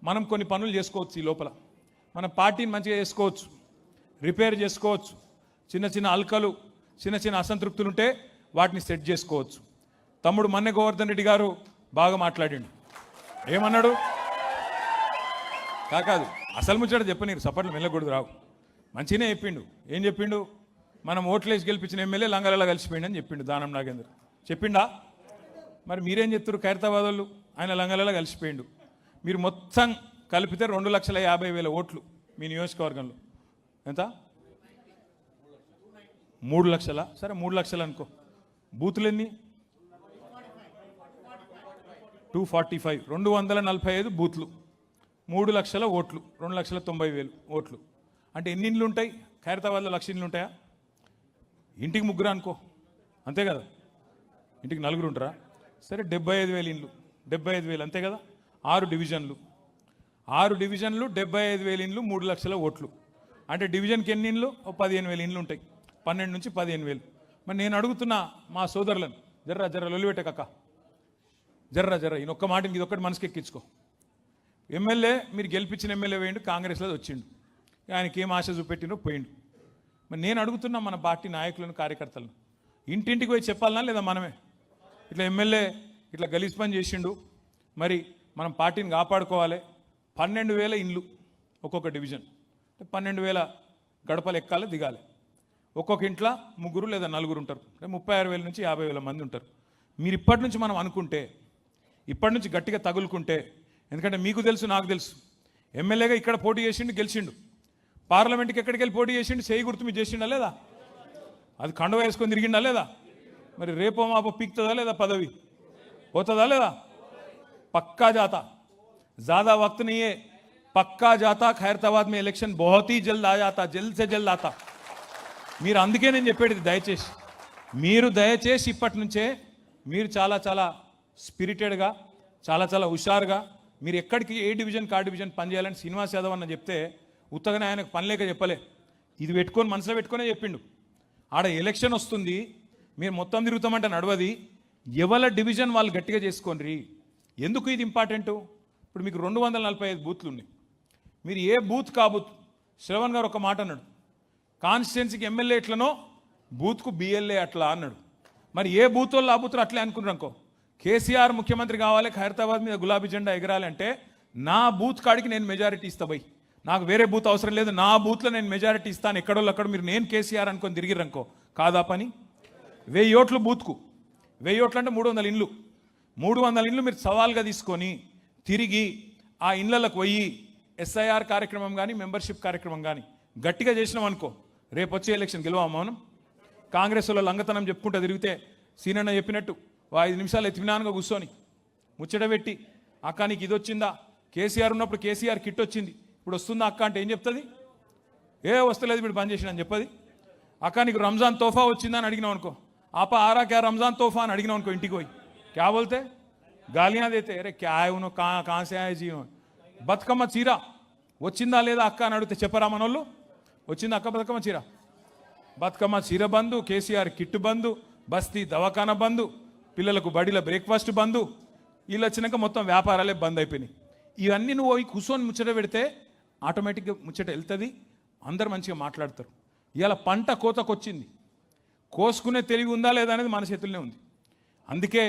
మనం కొన్ని పనులు చేసుకోవచ్చు. ఈ లోపల మన పార్టీని మంచిగా చేసుకోవచ్చు, రిపేర్ చేసుకోవచ్చు. చిన్న అల్కలు, చిన్న అసంతృప్తులు ఉంటే వాటిని సెట్ చేసుకోవచ్చు. తమ్ముడు మన్నె గోవర్ధన్ రెడ్డి గారు బాగా మాట్లాడిండు. ఏమన్నాడు? కాదు అసలు ముచ్చట చెప్పనీరు, సపట్లు మెల్లకూడదు రావు. మంచిగానే చెప్పిండు. ఏం చెప్పిండు? మనం ఓట్లేసి గెలిపించిన ఎమ్మెల్యే లంగాలలో కలిసిపోయిండు అని చెప్పిండు దానం నాగేందర్. చెప్పిండా? మరి మీరేం చెప్తారు? ఖైరతాబాద్ వాళ్ళు ఆయన లంగాలలో కలిసిపోయిండు. మీరు మొత్తం కలిపితే 2,50,000 ఓట్లు మీ నియోజకవర్గంలో. ఎంత? 3 లక్షల. సరే 3 లక్షలు అనుకో. బూతులు ఎన్ని? 245. 245 బూత్లు, 3 లక్షల ఓట్లు, 2,90,000 ఓట్లు. అంటే ఎన్ని ఇండ్లు ఉంటాయి ఖైరతాబాద్లో? 1,00,000 ఇండ్లు ఉంటాయా? ఇంటికి 3 అనుకో, అంతే కదా. ఇంటికి నలుగురు ఉంటారా? సరే 75,000 ఇండ్లు, 75,000 అంతే కదా. 6 డివిజన్లు, 75,000 ఇండ్లు, 3 లక్షల ఓట్లు. అంటే డివిజన్కి ఎన్ని ఇండ్లు? 15,000 ఇండ్లు ఉంటాయి. 12 నుంచి 15,000. మరి నేను అడుగుతున్నా మా సోదరులను, జర్ర లొల్లిపెట్టకక్క, జర్ర ఈయనొక్క మాట ఇది ఒక్కటి మనసుకి ఎక్కించుకో. ఎమ్మెల్యే మీరు గెలిపించిన ఎమ్మెల్యే వేయండు, కాంగ్రెస్లో వచ్చిండు, ఆయనకి ఏం ఆశ చూపెట్టినో పోయిండు. మరి నేను అడుగుతున్నా మన పార్టీ నాయకులను, కార్యకర్తలను, ఇంటింటికి పోయి చెప్పాలనా లేదా మనమే? ఇట్లా ఎమ్మెల్యే ఇట్లా గలీజ్ పని చేసిండు, మరి మనం పార్టీని కాపాడుకోవాలి. 12,000 ఇండ్లు ఒక్కొక్క డివిజన్, 12,000 గడపలు ఎక్కాలి, దిగాలి. ఒక్కొక్క ఇంట్లో 3 లేదా 4 ఉంటారు, 36,000 నుంచి 50,000 మంది ఉంటారు. మీరు ఇప్పటి నుంచి మనం అనుకుంటే, ఇప్పటి నుంచి గట్టిగా తగులుకుంటే, ఎందుకంటే మీకు తెలుసు, నాకు తెలుసు, ఎమ్మెల్యేగా ఇక్కడ పోటీ చేసిండు, గెలిచిండు. పార్లమెంట్కి ఎక్కడికి వెళ్ళి పోటీ చేసిండు, చేయి గుర్తు మీద చేసిండా లేదా? అది కండువ వేసుకొని తిరిగిండా లేదా? మరి రేపో మాపో పీక్తుందా లేదా? పదవి పోతుందా లేదా? పక్కా జాతా, ज़्यादा वक्त नहीं है, పక్కా జాతా. ఖైరతాబాద్ में इलेक्शन बहुत ही जल्द आ जाता, जल्द से जल्द आता. మీరు అందుకే నేను చెప్పేది, దయచేసి ఇప్పటి నుంచే మీరు చాలా స్పిరిటెడ్గా, చాలా హుషారుగా, మీరు ఎక్కడికి ఏ డివిజన్ కా డివిజన్ పనిచేయాలని శ్రీనివాస్ యాదవ్ అన్న చెప్తే ఉత్తగానే ఆయనకు పని లేక చెప్పలే, ఇది పెట్టుకొని మనసులో పెట్టుకునే చెప్పిండు. ఆడ ఎలక్షన్ వస్తుంది, మీరు మొత్తం తిరుగుతామంటే నడవది, ఎవల డివిజన్ వాళ్ళు గట్టిగా చేసుకోండి. ఎందుకు ఇది ఇంపార్టెంటు? ఇప్పుడు మీకు 245 బూత్లు ఉన్నాయి, మీరు ఏ బూత్ కా బూత్, శ్రవణ్ గారు ఒక మాట అన్నాడు, కాన్స్టిట్యున్సీకి ఎమ్మెల్యే ఎట్లనో బూత్కు బిఎల్ఏ అట్లా అన్నాడు. మరి ఏ బూత్ వాళ్ళు ఆ బూత్లు అట్లే అనుకున్నారు అనుకో, కేసీఆర్ ముఖ్యమంత్రి కావాలి, ఖైరతాబాద్ మీద గులాబీ జెండా ఎగరాలంటే నా బూత్ కాడికి నేను మెజారిటీ ఇస్తా బై, నాకు వేరే బూత్ అవసరం లేదు, నా బూత్లో నేను మెజారిటీ ఇస్తాను. ఎక్కడోళ్ళు అక్కడ మీరు నేను కేసీఆర్ అనుకొని తిరిగిరనుకో, కాదా పని? 1000 ఓట్లు బూత్కు, 1000 ఓట్లు అంటే 300 ఇండ్లు, 300 ఇండ్లు మీరు సవాల్గా తీసుకొని తిరిగి ఆ ఇండ్లకు పోయి ఎస్ఐఆర్ కార్యక్రమం కానీ, మెంబర్షిప్ కార్యక్రమం కానీ గట్టిగా చేసినాం అనుకో, రేపు వచ్చే ఎలక్షన్ గెలవామా మనం? కాంగ్రెస్ వాళ్ళు లంగతనం చెప్పుకుంటూ తిరిగితే సీనన్న చెప్పినట్టు 5 నిమిషాలు ఎత్తిమినానుగా కూర్చొని ముచ్చట పెట్టి, అక్క నీకు ఇది వచ్చిందా, కేసీఆర్ ఉన్నప్పుడు కేసీఆర్ కిట్ వచ్చింది, ఇప్పుడు వస్తుందా అక్క అంటే ఏం చెప్తుంది? ఏ వస్తలేదు, వీడు పని చేసిన అని చెప్పది. అక్క నీకు రంజాన్ తోఫా వచ్చిందా అని అడిగినావు అనుకో, आप आ रहा क्या रमजान तोहफा అని అడిగినా उनको ఇంటికి పోయి क्या बोलते, गालियां देते, अरे क्या है उन्होंने कहाँ से आए जी. బతుకమ్మ చీర వచ్చిందా లేదా అక్క అని అడిగితే చెప్పరా మనోళ్ళు? వచ్చిందా అక్క బతుకమ్మ చీర బంధు, కేసీఆర్ కిట్ బంధు, బస్తీ దవాఖానా బంధు, పిల్లలకు బడిలో బ్రేక్ఫాస్ట్ బంధు, వీళ్ళు వచ్చినాక మొత్తం వ్యాపారాలే బంద్ అయిపోయినాయి. ఇవన్నీ నువ్వు పోయి కూర్చొని ముచ్చట పెడితే ఆటోమేటిక్గా ముచ్చట వెళ్తుంది, అందరు మంచిగా మాట్లాడతారు. ఇవాళ పంట కోతకొచ్చింది, కోసుకునే తెలివి ఉందా లేదా అనేది మన చేతుల్లోనే ఉంది. అందుకే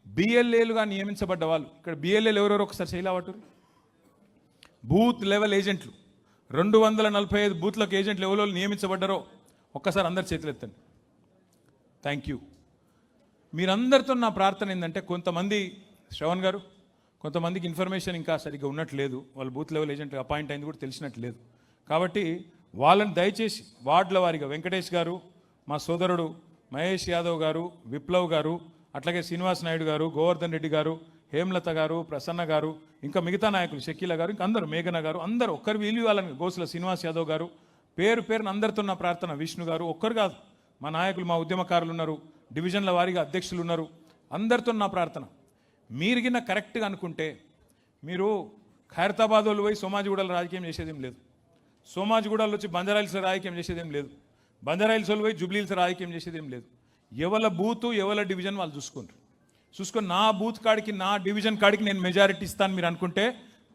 బిఎల్ఏలుగా నియమించబడ్డ వాళ్ళు, ఇక్కడ బిఎల్ఏలు ఎవరెవరు ఒకసారి చేయలేవటరు, బూత్ లెవెల్ ఏజెంట్లు, 245 బూత్లకు ఏజెంట్లు ఎవరో నియమించబడ్డారో ఒక్కసారి అందరు చేతులు ఎత్తండి. Thank you. మీరందరితో నా ప్రార్థన ఏంటంటే, కొంతమంది శ్రవణ్ గారు, కొంతమందికి ఇన్ఫర్మేషన్ ఇంకా సరిగ్గా ఉన్నట్లేదు, వాళ్ళు బూత్ లెవెల్ ఏజెంట్ అపాయింట్ అయింది కూడా తెలిసినట్లేదు. కాబట్టి వాళ్ళని దయచేసి వార్డుల వారిగా వెంకటేష్ గారు, మా సోదరుడు మహేష్ యాదవ్ గారు, విప్లవ్ గారు, అట్లాగే శ్రీనివాస్ నాయుడు గారు, గోవర్ధన్ రెడ్డి గారు, హేమలత గారు, ప్రసన్న గారు, ఇంకా మిగతా నాయకులు షకీల గారు, ఇంకా అందరూ, మేఘన గారు, అందరూ ఒక్కరు వీలు వాళ్ళని, గోసుల శ్రీనివాస్ యాదవ్ గారు, పేరున అందరితో నా ప్రార్థన. విష్ణు గారు, ఒక్కరు కాదు, మా నాయకులు, మా ఉద్యమకారులు ఉన్నారు, డివిజన్ల వారీగా అధ్యక్షులు ఉన్నారు, అందరితో నా ప్రార్థన. మీరు గిన్న కరెక్ట్గా అనుకుంటే, మీరు ఖైరతాబాద్ వాళ్ళు పోయి సోమాజిగూడలో రాజకీయం చేసేదేం లేదు, సోమాజిగూడలో వచ్చి బంజారాహిల్స్ రాజకీయం చేసేదేం లేదు, బంజారాహిల్స్ వాళ్ళు పోయి జూబ్లీహిల్స్ రాజకీయం చేసేదేం లేదు. ఎవల బూతు ఎవల డివిజన్ వాళ్ళు చూసుకొని నా బూత్ కాడికి, నా డివిజన్ కాడికి నేను మెజారిటీ ఇస్తాను మీరు అనుకుంటే,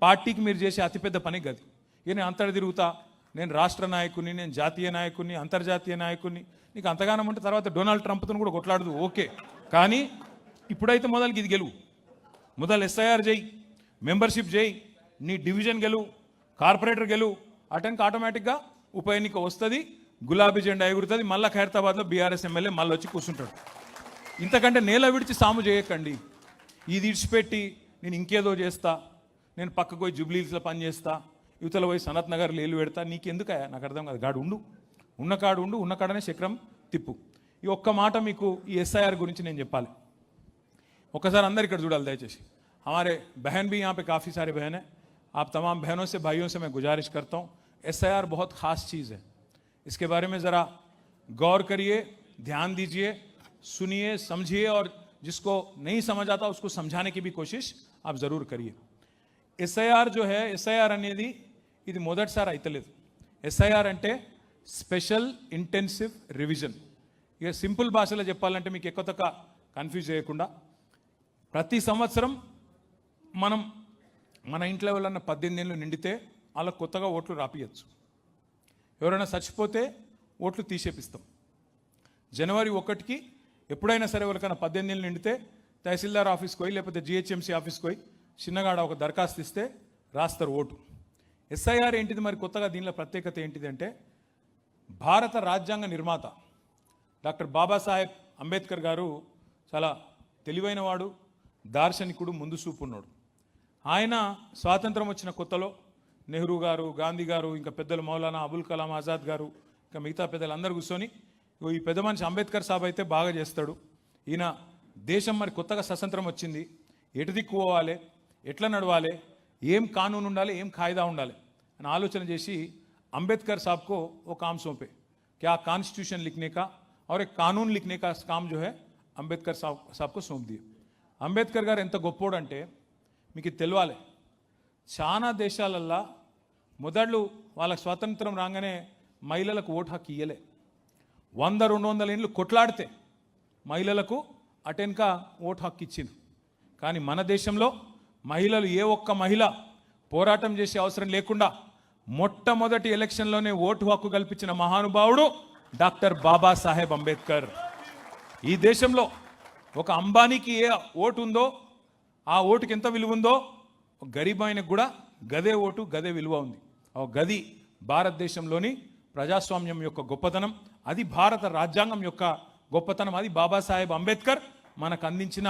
పార్టీకి మీరు చేసే అతిపెద్ద పని గది. ఇక నేను అంతటా తిరుగుతా, నేను రాష్ట్ర నాయకుని, నేను జాతీయ నాయకుని, అంతర్జాతీయ నాయకుని, నీకు అంతగానం ఉంటే తర్వాత డొనాల్డ్ ట్రంప్తో కూడా కొట్లాడదు, ఓకే. కానీ ఇప్పుడైతే మొదలుకి ఇది గెలువు, మొదలు ఎస్ఐఆర్ చేయి, మెంబర్షిప్ చేయి, నీ డివిజన్ గెలువు, కార్పొరేటర్ గెలువు, అటెన్కి ఆటోమేటిక్గా ఉప ఎన్నిక వస్తుంది, గులాబీ జెండా ఎగురుతుంది, మళ్ళీ ఖైరతాబాద్లో బీఆర్ఎస్ ఎమ్మెల్యే మళ్ళీ వచ్చి కూర్చుంటాడు. ఇంతకంటే నేల విడిచి సాము చేయకండి. ఇది ఇడిచిపెట్టి నేను ఇంకేదో చేస్తా, నేను పక్కకు పోయి జూబ్లీహిల్స్లో పని చేస్తా, యువతల పోయి సనత్ నగర్లో ఏలు పెడతా, నీకెందుకయా నాకు అర్థం కాదు. గాడు ఉండు, ఉన్న కాడనే చక్రం తిప్పు. ఈ ఒక్క మాట మీకు ఈ ఎస్ఐఆర్ గురించి నేను చెప్పాలి. ఒక్కసారి అందరు ఇక్కడ చూడాలి దయచేసి. हमारे बहन भी यहाँ पे काफ़ी सारे बहन हैं, आप तमाम बहनों से भाइयों से मैं गुजारिश करता हूँ, एसआईआर बहुत ख़ास चीज़ है, इसके बारे में ज़रा गौर करिए, ध्यान दीजिए, सुनिए, समझिए और जिसको नहीं समझ आता उसको समझाने की भी कोशिश आप जरूर करिए। SIR जो है SIR అనేది ఇది మొదటిసారి అయితలేదు। SIR అంటే స్పెషల్ ఇంటెన్సివ్ రివిజన్। ఇక సింపుల్ భాషలో చెప్పాలంటే మీకు ఎక్కువ తక్కువ కన్ఫ్యూజ్ చేయకుండా ప్రతి సంవత్సరం మనం మన ఇంట్లో వాళ్ళన్న 18 ఏళ్ళు నిండితే వాళ్ళకు కొత్తగా ఓట్లు రాపియచ్చు, ఎవరైనా చచ్చిపోతే ఓట్లు తీసేపిస్తాం। జనవరి 1కి ఎప్పుడైనా సరే వాళ్ళకన్నా 18 ఏళ్ళు నిండితే తహసీల్దార్ ఆఫీస్కి పోయి లేకపోతే GHMC ఆఫీస్కి పోయి చిన్నగాడ ఒక దరఖాస్తు ఇస్తే రాస్తారు ఓటు। SIR ఏంటిది మరి కొత్తగా దీనిలో ప్రత్యేకత ఏంటిది అంటే భారత రాజ్యాంగ నిర్మాత డాక్టర్ బాబాసాహెబ్ అంబేద్కర్ గారు చాలా తెలివైన వాడు, దార్శనికుడు, ముందు చూపున్నాడు। ఆయన స్వాతంత్రం వచ్చిన కొత్తలో నెహ్రూ గారు, గాంధీ గారు, ఇంకా పెద్దలు మౌలానా అబుల్ కలాం ఆజాద్ గారు, ఇంకా మిగతా పెద్దలు అందరూ కూర్చొని ఈ పెద్ద మనిషి అంబేద్కర్ సాబ్ అయితే బాగా చేస్తాడు, ఈయన దేశం మరి కొత్తగా స్వతంత్రం వచ్చింది, ఎటు దిక్కు పోవాలి, ఎట్లా నడవాలి, ఏం కానూన్ ఉండాలి, ఏం కాయిదా ఉండాలి అని ఆలోచన చేసి अंबेडकर साहब को वो काम सौंपे, क्या कॉन्स्टिट्यूशन लिखने का और एक कानून लिखने का काम जो है अंबेडकर साहब को सौंप दिए। अंबेडकर गाరు ఎంత గొప్పోడంటే మీకు తెలవాలి, చాలా దేశాలల్లో మొదళ్ళు వాళ్ళకి స్వాతంత్రం రాగానే మహిళలకు ఓటు హక్కు ఇయ్యలే, 100-200 ఏళ్ళు కొట్లాడితే మహిళలకు అటెన్కా ఓటు హక్కు ఇచ్చింది। కానీ మన దేశంలో మహిళలు ఏ ఒక్క మహిళ పోరాటం చేసే అవసరం లేకుండా మొట్టమొదటి ఎలక్షన్లోనే ఓటు హక్కు కల్పించిన మహానుభావుడు డాక్టర్ బాబాసాహెబ్ అంబేద్కర్। ఈ దేశంలో ఒక అంబానీకి ఏ ఓటు ఉందో ఆ ఓటుకి ఎంత విలువ ఉందో గరీబ్ ఆయనకు కూడా గదే ఓటు గదే విలువ ఉంది। ఆ గది భారతదేశంలోని ప్రజాస్వామ్యం యొక్క గొప్పతనం, అది భారత రాజ్యాంగం యొక్క గొప్పతనం, అది బాబాసాహెబ్ అంబేద్కర్ మనకు అందించిన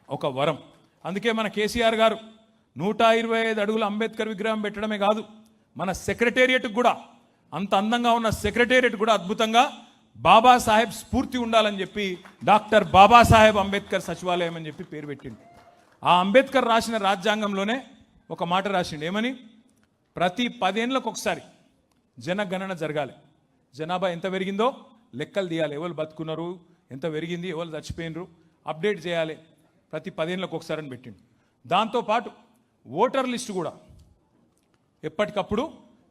ఒక వరం। అందుకే మన కేసీఆర్ గారు 125 అడుగుల అంబేద్కర్ విగ్రహం పెట్టడమే కాదు, మన సెక్రటేరియట్ కూడా అంత అందంగా ఉన్న సెక్రటేరియట్ కూడా అద్భుతంగా బాబాసాహెబ్ స్ఫూర్తి ఉండాలని చెప్పి డాక్టర్ బాబాసాహెబ్ అంబేద్కర్ సచివాలయం అని చెప్పి పేరు పెట్టిండు। ఆ అంబేద్కర్ రాసిన రాజ్యాంగంలోనే ఒక మాట రాసిండు, ఏమని, ప్రతి 10 ఏళ్ళకు ఒకసారి జనగణన జరగాలి, జనాభా ఎంత పెరిగిందో లెక్కలు తీయాలి, ఎవరు బతుకున్నారు, ఎంత పెరిగింది, ఎవరు చచ్చిపోయినరు అప్డేట్ చేయాలి, ప్రతి 10 ఏళ్ళకు ఒకసారి అని పెట్టిండు। దాంతోపాటు ఓటర్ లిస్టు కూడా ఎప్పటికప్పుడు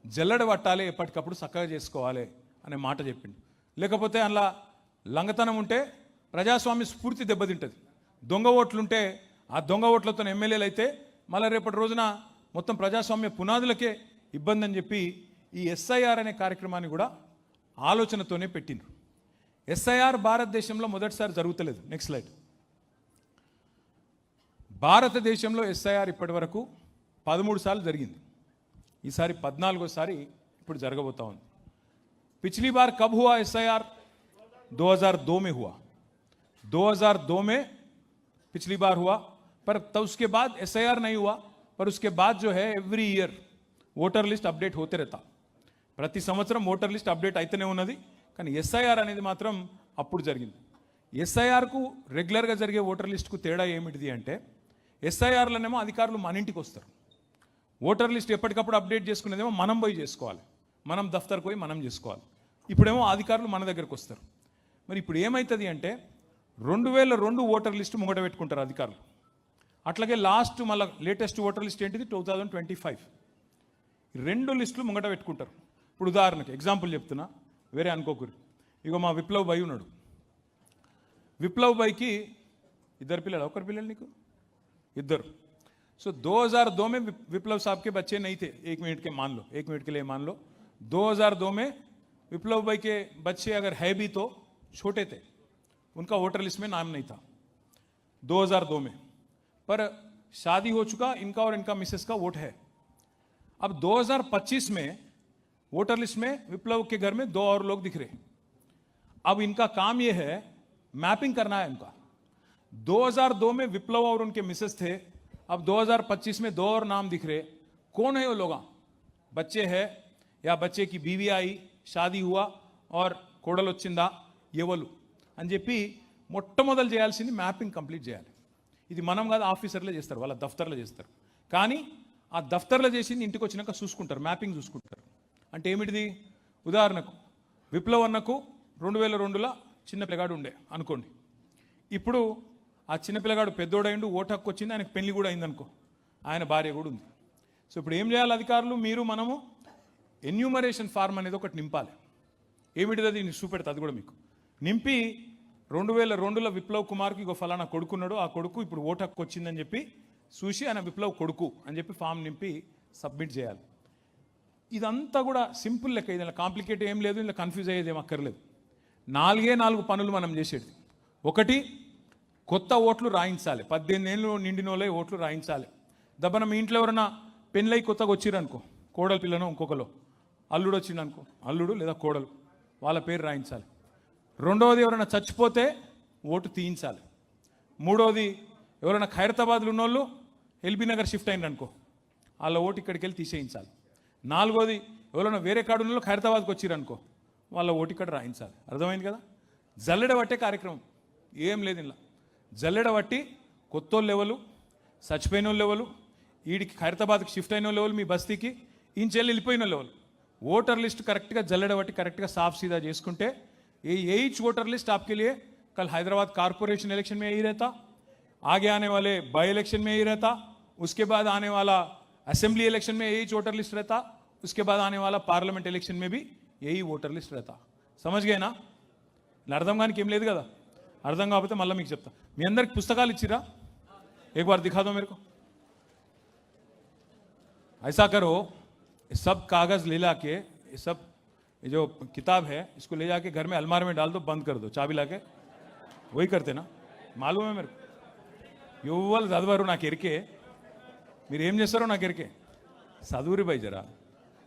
జల్లెడ పట్టాలి, ఎప్పటికప్పుడు చక్కగా చేసుకోవాలి అనే మాట చెప్పిండు। లేకపోతే అందులో లంగతనం ఉంటే ప్రజాస్వామ్య స్ఫూర్తి దెబ్బతింటుంది, దొంగ ఓట్లుంటే ఆ దొంగ ఓట్లతో ఎమ్మెల్యేలు అయితే మళ్ళీ రేపటి రోజున మొత్తం ప్రజాస్వామ్య పునాదులకే ఇబ్బంది అని చెప్పి ఈ SIR అనే కార్యక్రమాన్ని కూడా ఆలోచనతోనే పెట్టిండ్రు। SIR భారతదేశంలో మొదటిసారి జరుగుతలేదు। Next slide. భారతదేశంలో SIR ఇప్పటి వరకు 13 సార్లు జరిగింది, ఈసారి 14వ ఇప్పుడు జరగబోతా ఉంది। पिछली बार कब हुआ SIR? 2002 में हुआ, 2002 में पिछली बार हुआ, पर तब उसके बाद SIR नहीं हुआ, पर उसके बाद जो है every year voter list update होते रहता, ప్రతి సంవత్సరం ఓటర్ లిస్ట్ అప్డేట్ అయితేనే ఉన్నది, కానీ SIR అనేది మాత్రం అప్పుడు జరిగింది। SIRకు రెగ్యులర్గా జరిగే ఓటర్ లిస్టుకు తేడా ఏమిటిది అంటే SIRలోనేమో అధికారులు మన ఇంటికి వస్తారు, ఓటర్ లిస్ట్ ఎప్పటికప్పుడు అప్డేట్ చేసుకునేదేమో మనం పోయి చేసుకోవాలి, మనం దఫ్తర్కి పోయి మనం చేసుకోవాలి, ఇప్పుడేమో అధికారులు మన దగ్గరకు వస్తారు। మరి ఇప్పుడు ఏమవుతుంది అంటే 2002 ఓటర్ లిస్టు ముంగట పెట్టుకుంటారు అధికారులు, అట్లాగే లాస్ట్ మళ్ళీ లేటెస్ట్ ఓటర్ లిస్ట్ ఏంటిది 2025, 2 లిస్టులు ముంగట పెట్టుకుంటారు। ఇప్పుడు ఉదాహరణకి ఎగ్జాంపుల్ చెప్తున్నా, వేరే అనుకోకూరి, ఇగో మా విప్లవ్ భాయ్ ఉన్నాడు, విప్లవ్ భాయ్కి 2 పిల్లలు, ఒకరి పిల్లలు నీకు 2, सो 2002 में विप्लव साहब के बच्चे नहीं थे, 1 मिनट के मान लो, 1 मिनट के लिए मान लो 2002 में विप्लव भाई के बच्चे अगर है भी तो छोटे थे, उनका वोटर लिस्ट में नाम नहीं था 2002 में, पर शादी हो चुका इनका और इनका मिसेस का वोट है। अब 2025 में वोटर लिस्ट में विप्लव के घर में 2 और लोग दिख रहे, अब इनका काम यह है मैपिंग करना है इनका। 2002 में विप्लव और उनके मिसेस थे, अब 2025 में 2 और नाम दिख रहे, कौन है वो लोग, बच्चे हैं या बच्चे की बीवी आई, शादी हुआ और कोडल వచ్చిందా ఎవలు అని చెప్పి మొట్టమొదలు చేయాల్సింది మ్యాపింగ్ కంప్లీట్ చేయాలి। ఇది మనం కాదు, ఆఫీసర్లే చేస్తారు, వాళ్ళ దఫ్తర్లో చేస్తారు, కానీ ఆ దఫ్తర్లో చేసింది ఇంటికి వచ్చినాక చూసుకుంటారు, మ్యాపింగ్ చూసుకుంటారు। అంటే ఏమిటిది, ఉదాహరణకు విప్లవ్ అన్నకు 2002లో చిన్న పిల్లగాడు ఉండే అనుకోండి, ఇప్పుడు ఆ చిన్నపిల్లగాడు పెద్దోడైండు, ఓటు హక్కు వచ్చింది, ఆయనకు పెళ్లి కూడా అయిందనుకో, ఆయన భార్య కూడా ఉంది. సో ఇప్పుడు ఏం చేయాలి అధికారులు, మీరు మనము ఎన్యూమరేషన్ ఫార్మ్ అనేది ఒకటి నింపాలి. ఏమిటిది అది చూపెడతా, అది కూడా మీకు నింపి 2002లో విప్లవ్ కుమార్కి ఇగో ఫలానా కొడుకున్నాడు, ఆ కొడుకు ఇప్పుడు ఓటు హక్కు వచ్చిందని చెప్పి చూసి ఆయన విప్లవ్ కొడుకు అని చెప్పి ఫామ్ నింపి సబ్మిట్ చేయాలి. ఇదంతా కూడా సింపుల్ లెక్క, ఇది కాంప్లికేట్ ఏం లేదు, ఇలా కన్ఫ్యూజ్ అయ్యేది ఏం అక్కర్లేదు. 4 పనులు మనం చేసేది. ఒకటి, కొత్త ఓట్లు రాయించాలి. 18 ఏళ్ళు నిండినోళ్ళే ఓట్లు రాయించాలి. దబ్బన మీ ఇంట్లో ఎవరైనా పెళ్ళై కొత్తగా వచ్చిరనుకో, కోడలు పిల్లను ఇంకొకలో, అల్లుడు వచ్చిండనుకో, అల్లుడు లేదా కోడలు, వాళ్ళ పేరు రాయించాలి. రెండవది, ఎవరైనా చచ్చిపోతే ఓటు తీయించాలి. మూడవది, ఎవరైనా ఖైరతాబాద్లో ఉన్నోళ్ళు ఎల్బీ నగర్ షిఫ్ట్ అయిననుకో, వాళ్ళ ఓటు ఇక్కడికి వెళ్ళి తీసేయించాలి. నాలుగోది, ఎవరైనా వేరే కాడు ఉన్నోళ్ళు ఖైరతాబాద్కి వచ్చిరనుకో, వాళ్ళ ఓటు ఇక్కడ రాయించాలి. అర్థమైంది కదా? జల్లెడ పట్టే కార్యక్రమం ఏం లేదు ఇలా. జల్లెడ పట్టి కొత్తోళ్ళు లెవెలు, చచ్చిపోయిన వాళ్ళు లెవెలు, వీడికి ఖైరతాబాద్కి షిఫ్ట్ అయిన లెవెల్, మీ బస్తీకి ఇంచెల్లి వెళ్ళిపోయిన లెవెల్, ఓటర్ లిస్ట్ కరెక్ట్గా జల్లెడ పట్టి కరెక్ట్గా साफ सीधा చేసుకుంటే यही वोटर लिस्ट आपके लिए कल हैदराबाद कारपोरेशन इलेक्शन में यही रहता, आगे आने वाले बाई इलेक्शन में यही रहता, उसके बाद आने वाला असेंबली इलेक्शन में यही वोटर लिस्ट रहता, उसके बाद आने वाला पार्लियामेंट इलेक्शन में भी यही वोटर लिस्ट रहता. समझ गए ना? అర్థం కానీ ఏం లేదు కదా. అర్థం కాకపోతే మళ్ళీ మీకు చెప్తా. మీ అందరికి పుస్తకాలు ఇచ్చిరా? एक बार दिखा दो मेरे को. ऐसा करो, सब कागज ले ला के, सब ये जो किताब है इसको ले जाके घर में अलमारी में डाल दो, बंद कर दो चाबी लाके. वही करते ना, मालूम है मेरे को. युवल చదవరు నాకు ఎరికే, మీరు ఏం చేస్తారో నాకు ఎరికే. చదువురి బై జరా,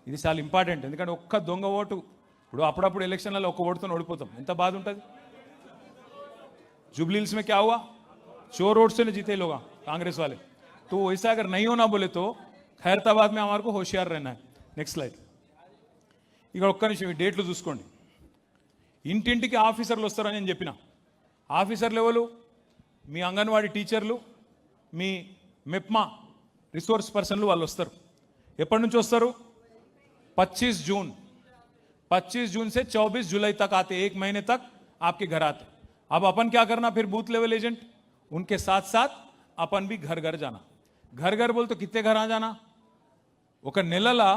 ఇది చాలా ఇంపార్టెంట్. ఎందుకంటే ఒక్క దొంగ ఓటు, ఇప్పుడు అప్పుడప్పుడు ఎలక్షన్లలో ఒక్క ఓటుతో ఓడిపోతాం, ఎంత బాధ ఉంటుంది. जुबली हिल्स में क्या हुआ? चोर वोट से नहीं जीते लोग कांग्रेस वाले. तो वैसा अगर नहीं होना बोले तो खैरताबाद में हमारे को होशियार रहना है. Next slide. ఇక్కడ ఒక్క నిమిషం ఈ డేట్లు చూసుకోండి. ఇంటింటికి ఆఫీసర్లు వస్తారని నేను చెప్పిన. ఆఫీసర్లు ఎవరు? మీ అంగన్వాడీ టీచర్లు, మీ మెప్మా రిసోర్స్ పర్సన్లు వాళ్ళు వస్తారు. ఎప్పటి నుంచి వస్తారు? 25 जून. 25 जून से 24 जुलाई तक आते, 1 महीने तक आपके घर आते. अब अपन क्या करना फिर? बूथ लेवल एजेंट, उनके साथ साथ अपन भी घर घर जाना. घर घर बोल तो कितने घर आ जाना? ఒక నెలలా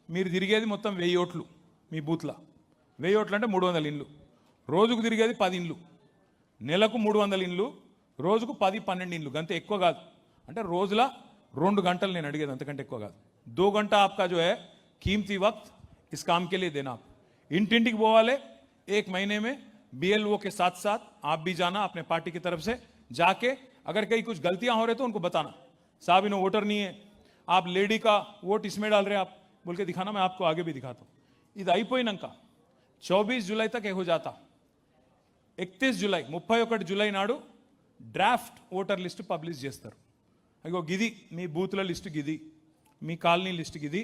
మీరు తిరిగేది మొత్తం 1000 ఓట్లు మీ బూత్లో. 1000 ఓట్లు అంటే 300 ఇండ్లు. రోజుకు తిరిగేది 10 ఇండ్లు. నెలకు 300 ఇండ్లు, రోజుకు 10-12 ఇండ్లు. అంతే, ఎక్కువ కాదు. అంటే రోజుల 2 గంటలు నేను అడిగేది, అంతకంటే ఎక్కువ కాదు. 2 घंटा आपका जो है कीमती वक्त इस काम के लिए देना. इंटिंटिक बोवाले 1 महीने में BLO के साथ साथ आप भी जाना अपने पार्टी की तरफ से. जाके अगर कहीं कुछ गलतियां हो रहे तो उनको बताना, साहब इन्हों वोटर नहीं है, आप लेडी का वोट इसमें डाल रहे हैं आप, बोल के दिखाना. मैं आपको आगे भी दिखाता हूँ. ఇది అయిపోయినాక 24 జూలై तक हो जाता. 31 జూలై 31 జూలై నాడు డ్రాఫ్ట్ ఓటర్ లిస్ట్ పబ్లిష్ చేస్తారు. అయ్యో గిది మీ బూత్ల లిస్ట్, గిది మీ కాలనీ లిస్ట్, గిది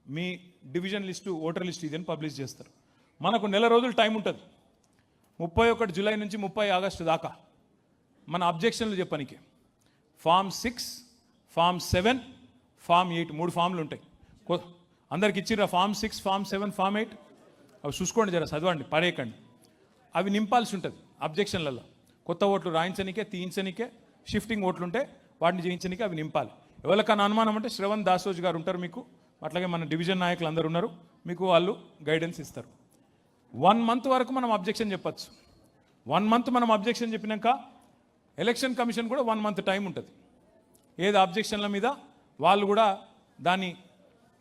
మీ డివిజన్ లిస్టు, ఓటర్ లిస్ట్ ఇది అని పబ్లిష్ చేస్తారు. మనకు నెల రోజులు టైం ఉంటుంది. 31 జూలై నుంచి 30 ఆగస్టు దాకా మన అబ్జెక్షన్లు చెప్పనీకే. ఫామ్ 6, ఫామ్ 7, ఫామ్ 8, 3 ఫామ్లు ఉంటాయి. అందరికి ఇచ్చిర్రా? ఫామ్ 6, ఫామ్ 7, ఫామ్ 8 అవి చూసుకోండి, జర చదవండి, పడేయకండి. అవి నింపాల్సి ఉంటుంది అబ్జెక్షన్లలో. కొత్త ఓట్లు రాయించనికే, తీయించనికే, షిఫ్టింగ్ ఓట్లు ఉంటే వాటిని చేయించనికే అవి నింపాలి. ఎవరికైనా అనుమానం అంటే శ్రవణ్ దాసోజ్ గారు ఉంటారు మీకు, అట్లాగే మన డివిజన్ నాయకులు అందరూ ఉన్నారు, మీకు వాళ్ళు గైడెన్స్ ఇస్తారు. 1 మంత్ వరకు మనం అబ్జెక్షన్ చెప్పచ్చు. 1 మంత్ మనం అబ్జెక్షన్ చెప్పినాక ఎలక్షన్ కమిషన్ కూడా 1 మంత్ టైం ఉంటుంది. ఏది అబ్జెక్షన్ల మీద వాళ్ళు కూడా దాన్ని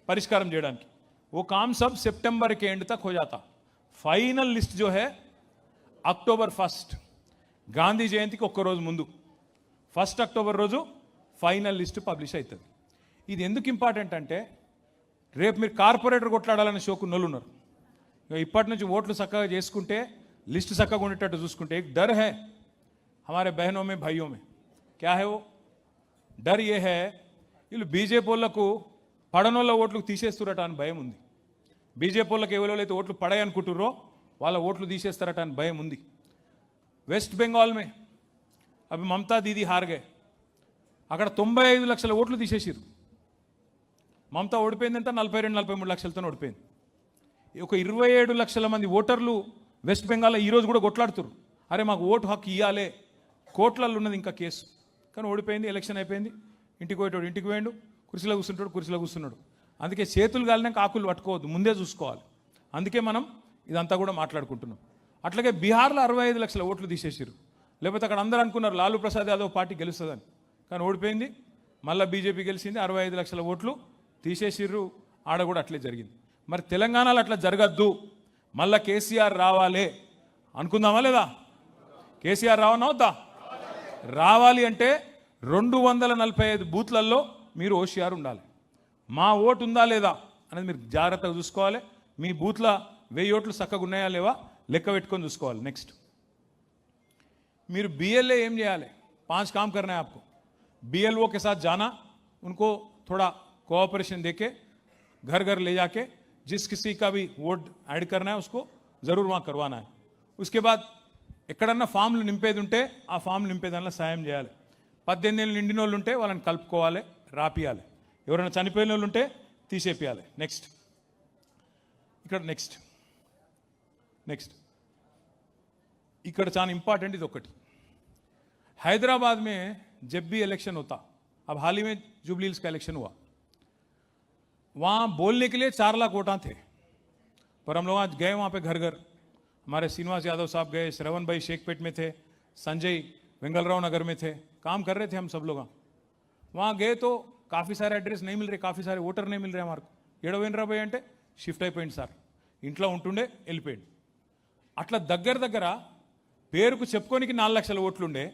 పరిష్కారం చేయడానికి. वो काम सब सितंबर के एंड तक हो जाता. फाइनल लिस्ट जो है अक्टोबर 1 గాంధీ జయంతికి ఒక్క రోజు ముందు 1 అక్టోబర్ రోజు ఫైనల్ లిస్ట్ పబ్లిష్ అవుతుంది. ఇది ఎందుకు ఇంపార్టెంట్ అంటే రేపు మీరు కార్పొరేటర్ కొట్లాడాలనే షోకు నోళ్ళు ఉన్నారు. ఇప్పటి నుంచి ఓట్లు చక్కగా చేసుకుంటే, లిస్ట్ చక్కగా ఉండేటట్టు చూసుకుంటే, एक डर है हमारे बहनों में भाइयों में. क्या है वो डर? ये है వీళ్ళు బీజేపీ వాళ్ళకు పడనోళ్ళ ఓట్లు తీసేస్తురట అని భయం ఉంది. బీజేపీ వాళ్ళకి ఎవరైతే ఓట్లు పడాయనుకుంటుర్రో వాళ్ళ ఓట్లు తీసేస్తారట అని భయం ఉంది. వెస్ట్ బెంగాల్ మే అవి మమతా దీదీ హార్గే, అక్కడ 95 లక్షల ఓట్లు తీసేసారు. మమతా ఓడిపోయిందంటే 42-43 లక్షలతో ఓడిపోయింది. ఒక 27 లక్షల మంది ఓటర్లు వెస్ట్ బెంగాల్లో ఈరోజు కూడా కొట్లాడుతున్నారు. అరే మాకు ఓటు హక్కు ఇవ్వాలి, కోట్లలో ఉన్నది ఇంకా కేసు. కానీ ఓడిపోయింది, ఎలక్షన్ అయిపోయింది, ఇంటికి పోయేటోడు ఇంటికి పోయాడు, కుర్చీలో కూర్చుంటాడు, కుర్చీలో కూర్చున్నాడు. అందుకే చేతులు గాలినాక ఆకులు పట్టుకోవద్దు, ముందే చూసుకోవాలి. అందుకే మనం ఇదంతా కూడా మాట్లాడుకుంటున్నాం. అట్లాగే బీహార్లో 65 లక్షల ఓట్లు తీసేసారు. లేకపోతే అక్కడ అందరూ అనుకున్నారు లాలూ ప్రసాద్ యాదవ్ పార్టీ గెలుస్తుందని, కానీ ఓడిపోయింది. మళ్ళీ బీజేపీ గెలిచింది, 65 లక్షల ఓట్లు తీసేసిర్రు. ఆడ కూడా అట్లే జరిగింది. మరి తెలంగాణలో అట్లా జరగద్దు, మళ్ళీ కేసీఆర్ రావాలి అనుకుందామా లేదా? కేసీఆర్ రావన్నా వద్దా? రావాలి అంటే 245 బూత్లలో మీరు ఓషియార్ ఉండాలి. మా ఓటు ఉందా లేదా అనేది మీరు జాగ్రత్తగా చూసుకోవాలి. మీ బూత్ల 1000 ఓట్లు చక్కగా ఉన్నాయా లేవా లెక్క పెట్టుకొని చూసుకోవాలి. నెక్స్ట్ మీరు BLA ఏం చేయాలి? 5 काम करना है आपको. BLO के साथ जाना, उनको थोड़ा कोऑपरेशन देके घर घर ले जाके जिस किसी का भी वोट ऐड करना है उसको ज़रूर वहाँ करवाना है. उसके बाद ఎక్కడన్నా ఫామ్లు నింపేది ఉంటే ఆ ఫామ్ నింపేదానిలో సాయం చేయాలి. 18 ఏళ్ళు నిండిన వాళ్ళు ఉంటే వాళ్ళని కలుపుకోవాలి, రాపియాలి. ఎవరైనా చనిపోయిన వాళ్ళు ఉంటే తీసేపియాలి. నెక్స్ట్ ఇక్కడ నెక్స్ట్ ఇక్కడ చాలా ఇంపార్టెంట్ ఇది ఒకటి. हैदराबाद में जब भी इलेक्शन होता, अब हाल ही में जुबली हिल्स का इलेक्शन हुआ, वहाँ बोलने के लिए 4 लाख वोटां थे, पर हम लोग आज गए वहाँ पे घर घर. हमारे श्रीनिवास यादव साहब गए, श्रवण भाई शेखपेट में थे, संजय वेंगलराव नगर में थे, काम कर रहे थे हम सब लोग. वहाँ गए तो काफ़ी सारे एड्रेस नहीं मिल रहे, काफ़ी सारे वोटर नहीं मिल रहे हमारे को. ఏడవేంద్ర పోయి అంటే షిఫ్ట్ అయిపోయింది సార్, ఇంట్లో ఉంటుండే వెళ్ళిపోయింది. అట్లా దగ్గర పేరుకు చెప్పుకోనికి 4 లక్షల ఓట్లు ఉండే,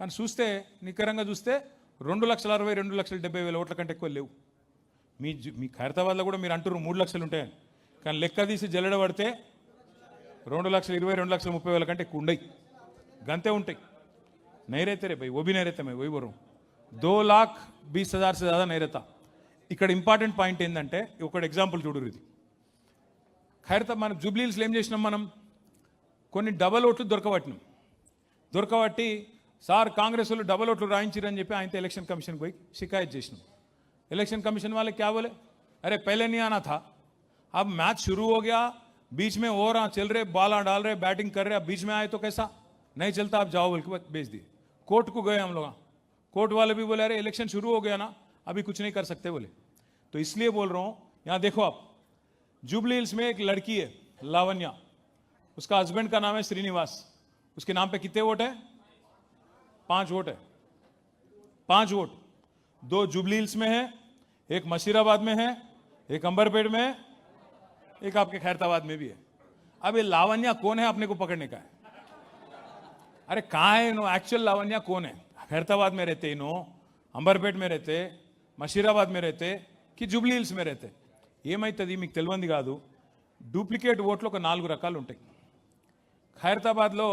కానీ చూస్తే నికరంగా చూస్తే 2,60,000 2,70,000 ఓట్ల కంటే ఎక్కువ లేవు. మీ ఖైరతాబాద్లో కూడా మీరు అంటారు 3 లక్షలు ఉంటాయని, కానీ లెక్క తీసి జల్లెడ పడితే 2,20,000 2,30,000 కంటే ఎక్కువ ఉండయి, గంతే ఉంటాయి. नहीं रहते रे भाई, वो भी नहीं रहते. मैं वही बोल रहा हूँ, 2,20,000 से ज़्यादा नहीं रहता. ఇక్కడ ఇంపార్టెంట్ పాయింట్ ఏంటంటే ఒకటి ఎగ్జాంపుల్ చూడరు. ఇది ఖైరతాబాద్ మన జూబ్లీ హిల్స్లో ఏం చేసినాం మనం, కొన్ని డబల్ ఓట్లు దొరకబట్టి సార్ కాంగ్రెస్ వాళ్ళు డబల్ ఓట్లు రాయించారని చెప్పి ఆయనతో ఎలక్షన్ కమిషన్కి పోయి షికాయత్ చేసినాం. इलेक्शन कमीशन वाले क्या बोले, अरे पहले नहीं आना था, अब मैच शुरू हो गया, बीच में हो रहा चल रहे, बाला डाल रहे, बैटिंग कर रहे, अब बीच में आए तो कैसा नहीं चलता, आप जाओ बोल के भेज दिए. कोर्ट को गए हम लोग, कोर्ट वाले भी बोले अरे इलेक्शन शुरू हो गया ना, अभी कुछ नहीं कर सकते बोले. तो इसलिए बोल रहा हूँ, यहाँ देखो आप, जुबली हिल्स में एक लड़की है लावण्या, उसका हस्बैंड का नाम है श्रीनिवास. उसके नाम पे कितने वोट है? 5 वोट है. 5 वोट, 2 जुबली हिल्स में है, एक मशीराबाद में है, एक अंबरपेट में है, एक आपके खैरताबाद में भी है. अब ये लावण्या कौन है अपने को पकड़ने का है? अरे कहाँ है इनो एक्चुअल लावण्या कौन है? खैरताबाद में रहते इनो, अंबरपेट में रहते, मशीराबाद में रहते कि जुबली हिल्स में रहते? ఏమైతుంది మీకు తెలియంది కాదు. డూప్లికేట్ ఓట్లు ఒక 4 రకాలు ఉంటాయి. ఖైరతాబాద్లో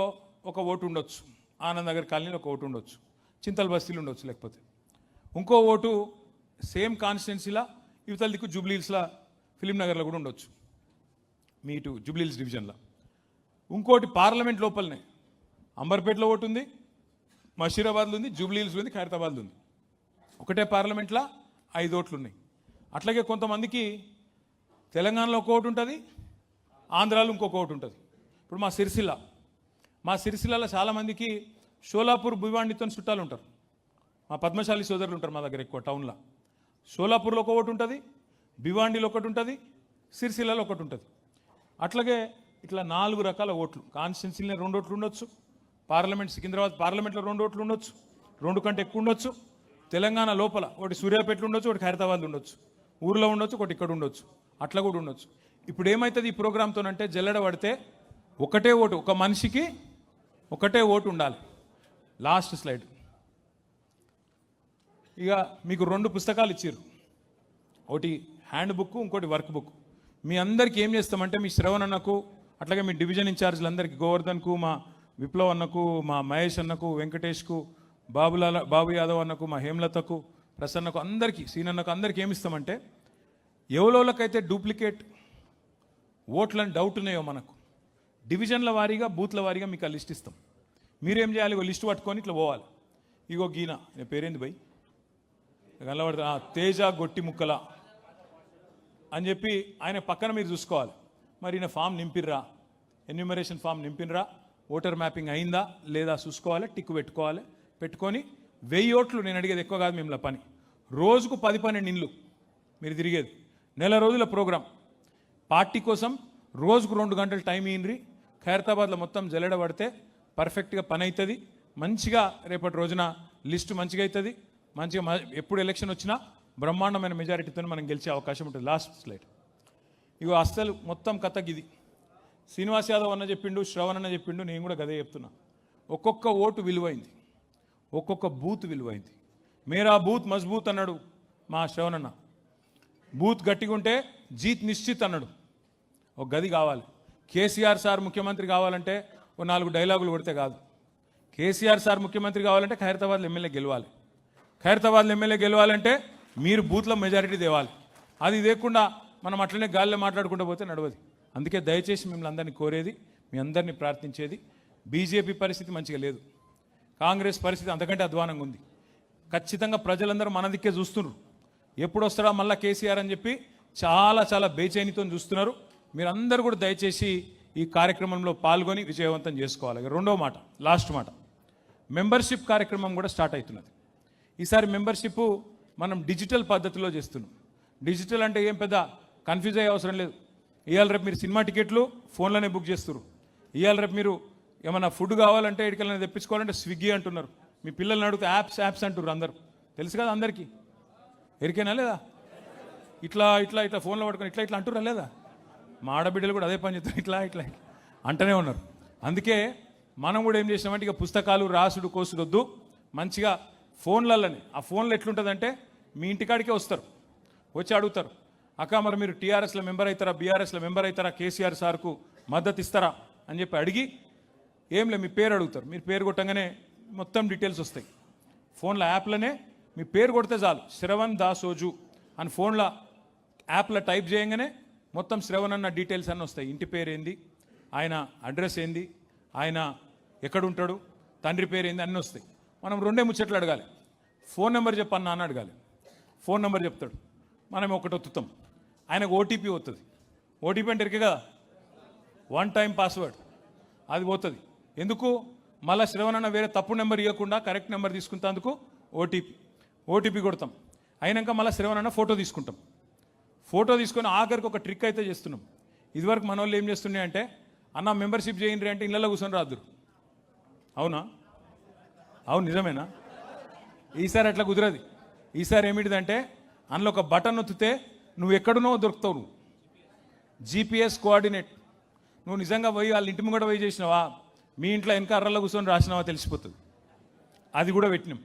ఒక ఓటు ఉండొచ్చు, ఆనంద్ నగర్ కాలనీలో ఒక ఓటు ఉండొచ్చు, చింతల్ బస్తీలు ఉండొచ్చు, లేకపోతే ఇంకో ఓటు సేమ్ కాన్స్టిట్యున్సీలా ఇవతల దిక్కు జూబ్లీ హిల్స్లా ఫిలిం నగర్లో కూడా ఉండొచ్చు, మీ ఇటు జూబ్లీ హిల్స్ డివిజన్లో. ఇంకోటి పార్లమెంట్ లోపలనే అంబర్పేటలో ఓటు ఉంది, మషీరాబాద్లో ఉంది, జూబ్లీ హిల్స్లో ఉంది, ఖైరతాబాద్లో ఉంది. ఒకటే పార్లమెంట్లో 5 ఓట్లు ఉన్నాయి. అట్లాగే కొంతమందికి తెలంగాణలో ఒక ఓటు ఉంటుంది, ఆంధ్రాలో ఇంకొక ఓటు ఉంటుంది. ఇప్పుడు మా సిరిసిల్లలో చాలామందికి షోలాపూర్ భువాండితో చుట్టాలు ఉంటారు, మా పద్మశాలి సోదరులు ఉంటారు మా దగ్గర ఎక్కువ టౌన్లో. షోలాపూర్లో ఒక ఓటు ఉంటుంది, భివాండిలో ఒకటి ఉంటుంది, సిరిసిల్లలో ఒకటి ఉంటుంది. అట్లాగే ఇట్లా 4 రకాల ఓట్లు. కాన్స్టిట్యున్సీలో 2 ఓట్లు ఉండొచ్చు, పార్లమెంట్ సికింద్రాబాద్ పార్లమెంట్లో 2 ఓట్లు ఉండొచ్చు, 2 కంటే ఎక్కువ ఉండొచ్చు. తెలంగాణ లోపల ఒకటి సూర్యాపేటలో ఉండొచ్చు, ఒకటి ఖైరతాబాద్లో ఉండొచ్చు, ఊర్లో ఉండొచ్చు, ఒకటి ఇక్కడ ఉండొచ్చు, అట్లా కూడా ఉండొచ్చు. ఇప్పుడు ఏమవుతుంది ఈ ప్రోగ్రామ్తోనంటే జల్లెడ పడితే ఒకటే ఓటు, ఒక మనిషికి ఒకటే ఓటు ఉండాలి. Last slide. ఇక మీకు 2 పుస్తకాలు ఇచ్చారు, ఒకటి హ్యాండ్ బుక్, ఇంకోటి వర్క్ బుక్. మీ అందరికీ ఏం చేస్తామంటే మీ శ్రవణ్ అన్నకు, అట్లాగే మీ డివిజన్ ఇన్ఛార్జ్లందరికీ, గోవర్ధన్కు, మా విప్లవ్ అన్నకు, మా మహేష్ అన్నకు, వెంకటేష్కు, బాబు యాదవ్ అన్నకు, మా హేమలతకు, ప్రసన్నకు, అందరికీ, సీనన్నకు, అందరికీ ఏమి ఇస్తామంటే ఎవరోళ్ళకైతే డూప్లికేట్ ఓట్లని డౌట్ ఉన్నాయో మనకు డివిజన్ల వారీగా, బూత్ల వారీగా మీకు ఆ లిస్ట్ ఇస్తాం. మీరేం చేయాలి, ఒక లిస్ట్ పట్టుకొని ఇట్లా పోవాలి. ఇగో గీన నేను పేరేంది భయ్ కనబడుతుంది, తేజ గొట్టి ముక్కల అని చెప్పి ఆయన పక్కన మీరు చూసుకోవాలి. మరి ఈయన ఫామ్ నింపిర్రా, ఎన్యూమరేషన్ ఫామ్ నింపినరా, ఓటర్ మ్యాపింగ్ అయిందా లేదా చూసుకోవాలి, టిక్కు పెట్టుకోవాలి. పెట్టుకొని 1000 ఓట్లు, నేను అడిగేది ఎక్కువ కాదు మిమ్మల్ని పని, రోజుకు 10-12 ఇండ్లు మీరు తిరిగేది, నెల రోజుల ప్రోగ్రాం. పార్టీ కోసం రోజుకు 2 గంటలు టైం ఇయ్యండి. ఖైరతాబాద్లో మొత్తం జల్లెడ పడితే పర్ఫెక్ట్గా పని అవుతుంది. మంచిగా రేపటి రోజున లిస్టు మంచిగా అవుతుంది. మంచిగా ఎప్పుడు ఎలక్షన్ వచ్చినా బ్రహ్మాండమైన మెజారిటీతో మనం గెలిచే అవకాశం ఉంటుంది. Last slide. ఇగో అస్సలు మొత్తం కథ గిది. శ్రీనివాస్ యాదవ్ అన్న చెప్పిండు, శ్రవణ్ అన్న చెప్పిండు, నేను కూడా గదే చెప్తున్నా. ఒక్కొక్క ఓటు విలువైంది, ఒక్కొక్క బూత్ విలువైంది. మేరా బూత్ మజ్బూత్ అన్నాడు మా శ్రవణ్ అన్న. బూత్ గట్టిగా ఉంటే జీత్ నిశ్చిత్ అన్నాడు. ఒక గది కావాలి. కేసీఆర్ సార్ ముఖ్యమంత్రి కావాలంటే ఓ 4 డైలాగులు కొడితే కాదు. కేసీఆర్ సార్ ముఖ్యమంత్రి కావాలంటే ఖైరతాబాద్లో ఎమ్మెల్యే గెలవాలి. ఖైరతాబాద్లో ఎమ్మెల్యే గెలవాలంటే మీరు బూత్లో మెజారిటీ తేవాలి. అది లేకుండా మనం అట్లనే గాలిలో మాట్లాడుకుంటూ పోతే నడవదు. అందుకే దయచేసి మిమ్మల్ని అందరినీ కోరేది, మీ అందరినీ ప్రార్థించేది, బీజేపీ పరిస్థితి మంచిగా లేదు, కాంగ్రెస్ పరిస్థితి అంతకంటే అధ్వానంగా ఉంది. ఖచ్చితంగా ప్రజలందరూ మన దిక్కే చూస్తున్నారు. ఎప్పుడు వస్తాడా మళ్ళీ కేసీఆర్ అని చెప్పి చాలా చాలా బేచైనితో చూస్తున్నారు. మీరందరూ కూడా దయచేసి ఈ కార్యక్రమంలో పాల్గొని విజయవంతం చేసుకోవాలి. రెండో మాట, లాస్ట్ మాట, మెంబర్షిప్ కార్యక్రమం కూడా స్టార్ట్ అవుతున్నది. ఈసారి మెంబర్షిప్ మనం డిజిటల్ పద్ధతిలో చేస్తున్నాం. డిజిటల్ అంటే ఏం పెద్ద కన్ఫ్యూజ్ అయ్యే అవసరం లేదు. ఇవాళ రేపు మీరు సినిమా టికెట్లు ఫోన్లోనే బుక్ చేస్తారు. ఇవాళ రేపు మీరు ఏమైనా ఫుడ్ కావాలంటే ఎక్కడికైనా తెప్పించుకోవాలంటే స్విగ్గీ అంటున్నారు. మీ పిల్లల్ని అడిగితే యాప్స్ అంటున్నారు. అందరు తెలుసు కదా అందరికీ, ఎరికైనా లేదా? ఇట్లా ఇట్లా ఇట్లా ఫోన్లో పట్టుకొని ఇట్లా ఇట్లా అంటురా లేదా? మా ఆడబిడ్డలు కూడా అదే పని చేస్తారు, ఇట్లా ఇట్లా అంటనే ఉన్నారు. అందుకే మనం కూడా ఏం చేసినామంటే ఇక పుస్తకాలు రాసుడు కోసుడు వద్దు, మంచిగా ఫోన్లలోనే. ఆ ఫోన్లో ఎట్లుంటుందంటే మీ ఇంటికాడికే వస్తారు, వచ్చి అడుగుతారు, అక్క మరి మీరు టీఆర్ఎస్లో మెంబర్ అవుతారా, బీఆర్ఎస్లో మెంబర్ అవుతారా, కేసీఆర్ సార్కు మద్దతు ఇస్తారా అని చెప్పి అడిగి ఏం లేదు మీ పేరు అడుగుతారు. మీరు పేరు కొట్టగానే మొత్తం డీటెయిల్స్ వస్తాయి ఫోన్లో. యాప్లోనే మీ పేరు కొడితే చాలు, శ్రవణ్ దాసోజు అని ఫోన్లో యాప్లో టైప్ చేయగానే మొత్తం శ్రవణ్ అన్న డీటెయిల్స్ అన్నీ వస్తాయి. ఇంటి పేరు ఏంది, ఆయన అడ్రస్ ఏంది, ఆయన ఎక్కడుంటాడు, తండ్రి పేరు ఏంది, అన్నీ వస్తాయి. మనం 2 ముచ్చట్లు అడగాలి. ఫోన్ నెంబర్ చెప్పన్నా అని అడగాలి. ఫోన్ నెంబర్ చెప్తాడు, మనం ఒకటి ఒత్తుతాం, ఆయనకు ఓటీపీ వస్తుంది. ఓటీపీ అంటే ఇరికే కదా, 1 టైం పాస్వర్డ్, అది పోతుంది. ఎందుకు? మళ్ళీ శ్రవణ్ అన్న వేరే తప్పు నెంబర్ ఇవ్వకుండా కరెక్ట్ నెంబర్ తీసుకుంటేందుకు ఓటీపీ కొడతాం. అయినాక మళ్ళీ శ్రవణ్ అన్న ఫోటో తీసుకుంటాం. ఫోటో తీసుకొని ఆఖరికి ఒక ట్రిక్ అయితే చేస్తున్నాం. ఇదివరకు మన వాళ్ళు ఏం చేస్తున్నాయి అంటే, అన్న మెంబర్షిప్ చేయండి అంటే ఇళ్ళలో కూర్చొని రాదురు. అవునా? అవును, నిజమేనా? ఈసారి అట్లా కుదరదు. ఈసారి ఏమిటిదంటే అందులో ఒక బటన్ ఒత్తితే నువ్వు ఎక్కడున్నావో దొరుకుతావు. నువ్వు జీపీఎస్ కోఆర్డినేట్, నువ్వు నిజంగా పోయి వాళ్ళ ఇంటి ముంగట పోయి చేసినావా, మీ ఇంట్లో వెనక అర్రల్లో కూర్చొని రాసినావా తెలిసిపోతుంది. అది కూడా పెట్టినాం.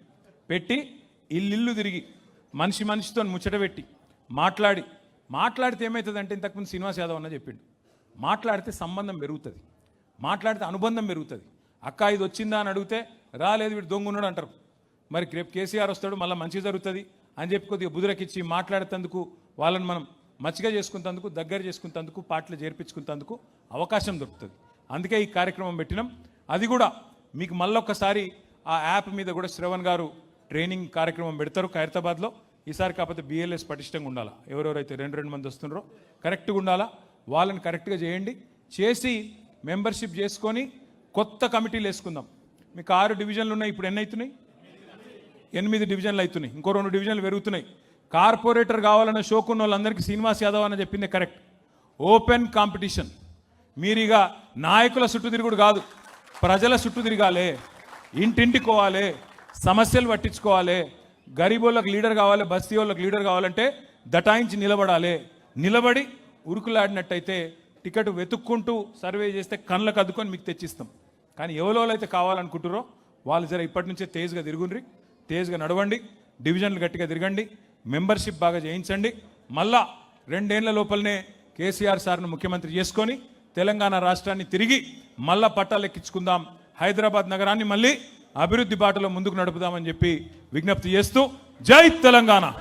పెట్టి ఇల్లు తిరిగి మనిషితో ముచ్చట పెట్టి మాట్లాడితే ఏమవుతుందంటే, ఇంతకుముందు శ్రీనివాస్ యాదవ్ అన్న చెప్పిండు, మాట్లాడితే సంబంధం పెరుగుతుంది, మాట్లాడితే అనుబంధం పెరుగుతుంది. అక్క ఇది వచ్చిందా అని అడిగితే రాలేదు వీడు దొంగ ఉన్నాడు అంటారు. మరి రేపు కేసీఆర్ వస్తాడు మళ్ళీ మంచిగా జరుగుతుంది అని చెప్పి కొద్దిగా బుదురకిచ్చి మాట్లాడేందుకు వాళ్ళని మనం మచ్చిగా చేసుకున్నందుకు, దగ్గర చేసుకున్నందుకు, పాటలు చేర్పించుకున్నందుకు అవకాశం దొరుకుతుంది. అందుకే ఈ కార్యక్రమం పెట్టినాం. అది కూడా మీకు మళ్ళొక్కసారి ఆ యాప్ మీద కూడా శ్రవణ్ గారు ట్రైనింగ్ కార్యక్రమం పెడతారు ఖైరతాబాద్లో. ఈసారి కాకపోతే BLS పటిష్టంగా ఉండాలా. ఎవరెవరైతే 2 మంది వస్తున్నారో కరెక్ట్గా ఉండాలా, వాళ్ళని కరెక్ట్గా చేయండి. చేసి మెంబర్షిప్ చేసుకొని కొత్త కమిటీలు వేసుకుందాం. మీకు 6 డివిజన్లు ఉన్నాయి, ఇప్పుడు ఎన్ని అవుతున్నాయి? 8 డివిజన్లు అవుతున్నాయి, ఇంకో 2 డివిజన్లు పెరుగుతున్నాయి. కార్పొరేటర్ కావాలన్న షోకున్న వాళ్ళందరికీ శ్రీనివాస్ యాదవ్ అని చెప్పింది కరెక్ట్. Open competition. మీరిక నాయకుల చుట్టూ తిరుగుడు కాదు, ప్రజల చుట్టూ తిరగాలి, ఇంటింటికోవాలి, సమస్యలు పట్టించుకోవాలి. గరీబోళ్ళకి లీడర్ కావాలి, బస్తీ వాళ్ళకి లీడర్ కావాలంటే దటాయించి నిలబడి ఉరుకులాడినట్టయితే టికెట్ వెతుక్కుంటూ సర్వే చేస్తే కళ్ళకు అద్దుకొని మీకు తెచ్చిస్తాం. కానీ ఎవరోళ్ళైతే కావాలనుకుంటారో వాళ్ళు జర ఇప్పటి నుంచే తేజ్గా తిరుగుండ్రి, తేజ్గా నడవండి, డివిజన్లు గట్టిగా తిరగండి, మెంబర్షిప్ బాగా చేయించండి. మళ్ళా 2 ఏళ్ల లోపలనే కేసీఆర్ సార్ను ముఖ్యమంత్రి చేసుకొని తెలంగాణ రాష్ట్రాన్ని తిరిగి మళ్ళా పట్టాలెక్కించుకుందాం. హైదరాబాద్ నగరాన్ని మళ్ళీ అభివృద్ధి బాటలో ముందుకు నడుపుదామని చెప్పి విజ్ఞప్తి చేస్తూ జై తెలంగాణ.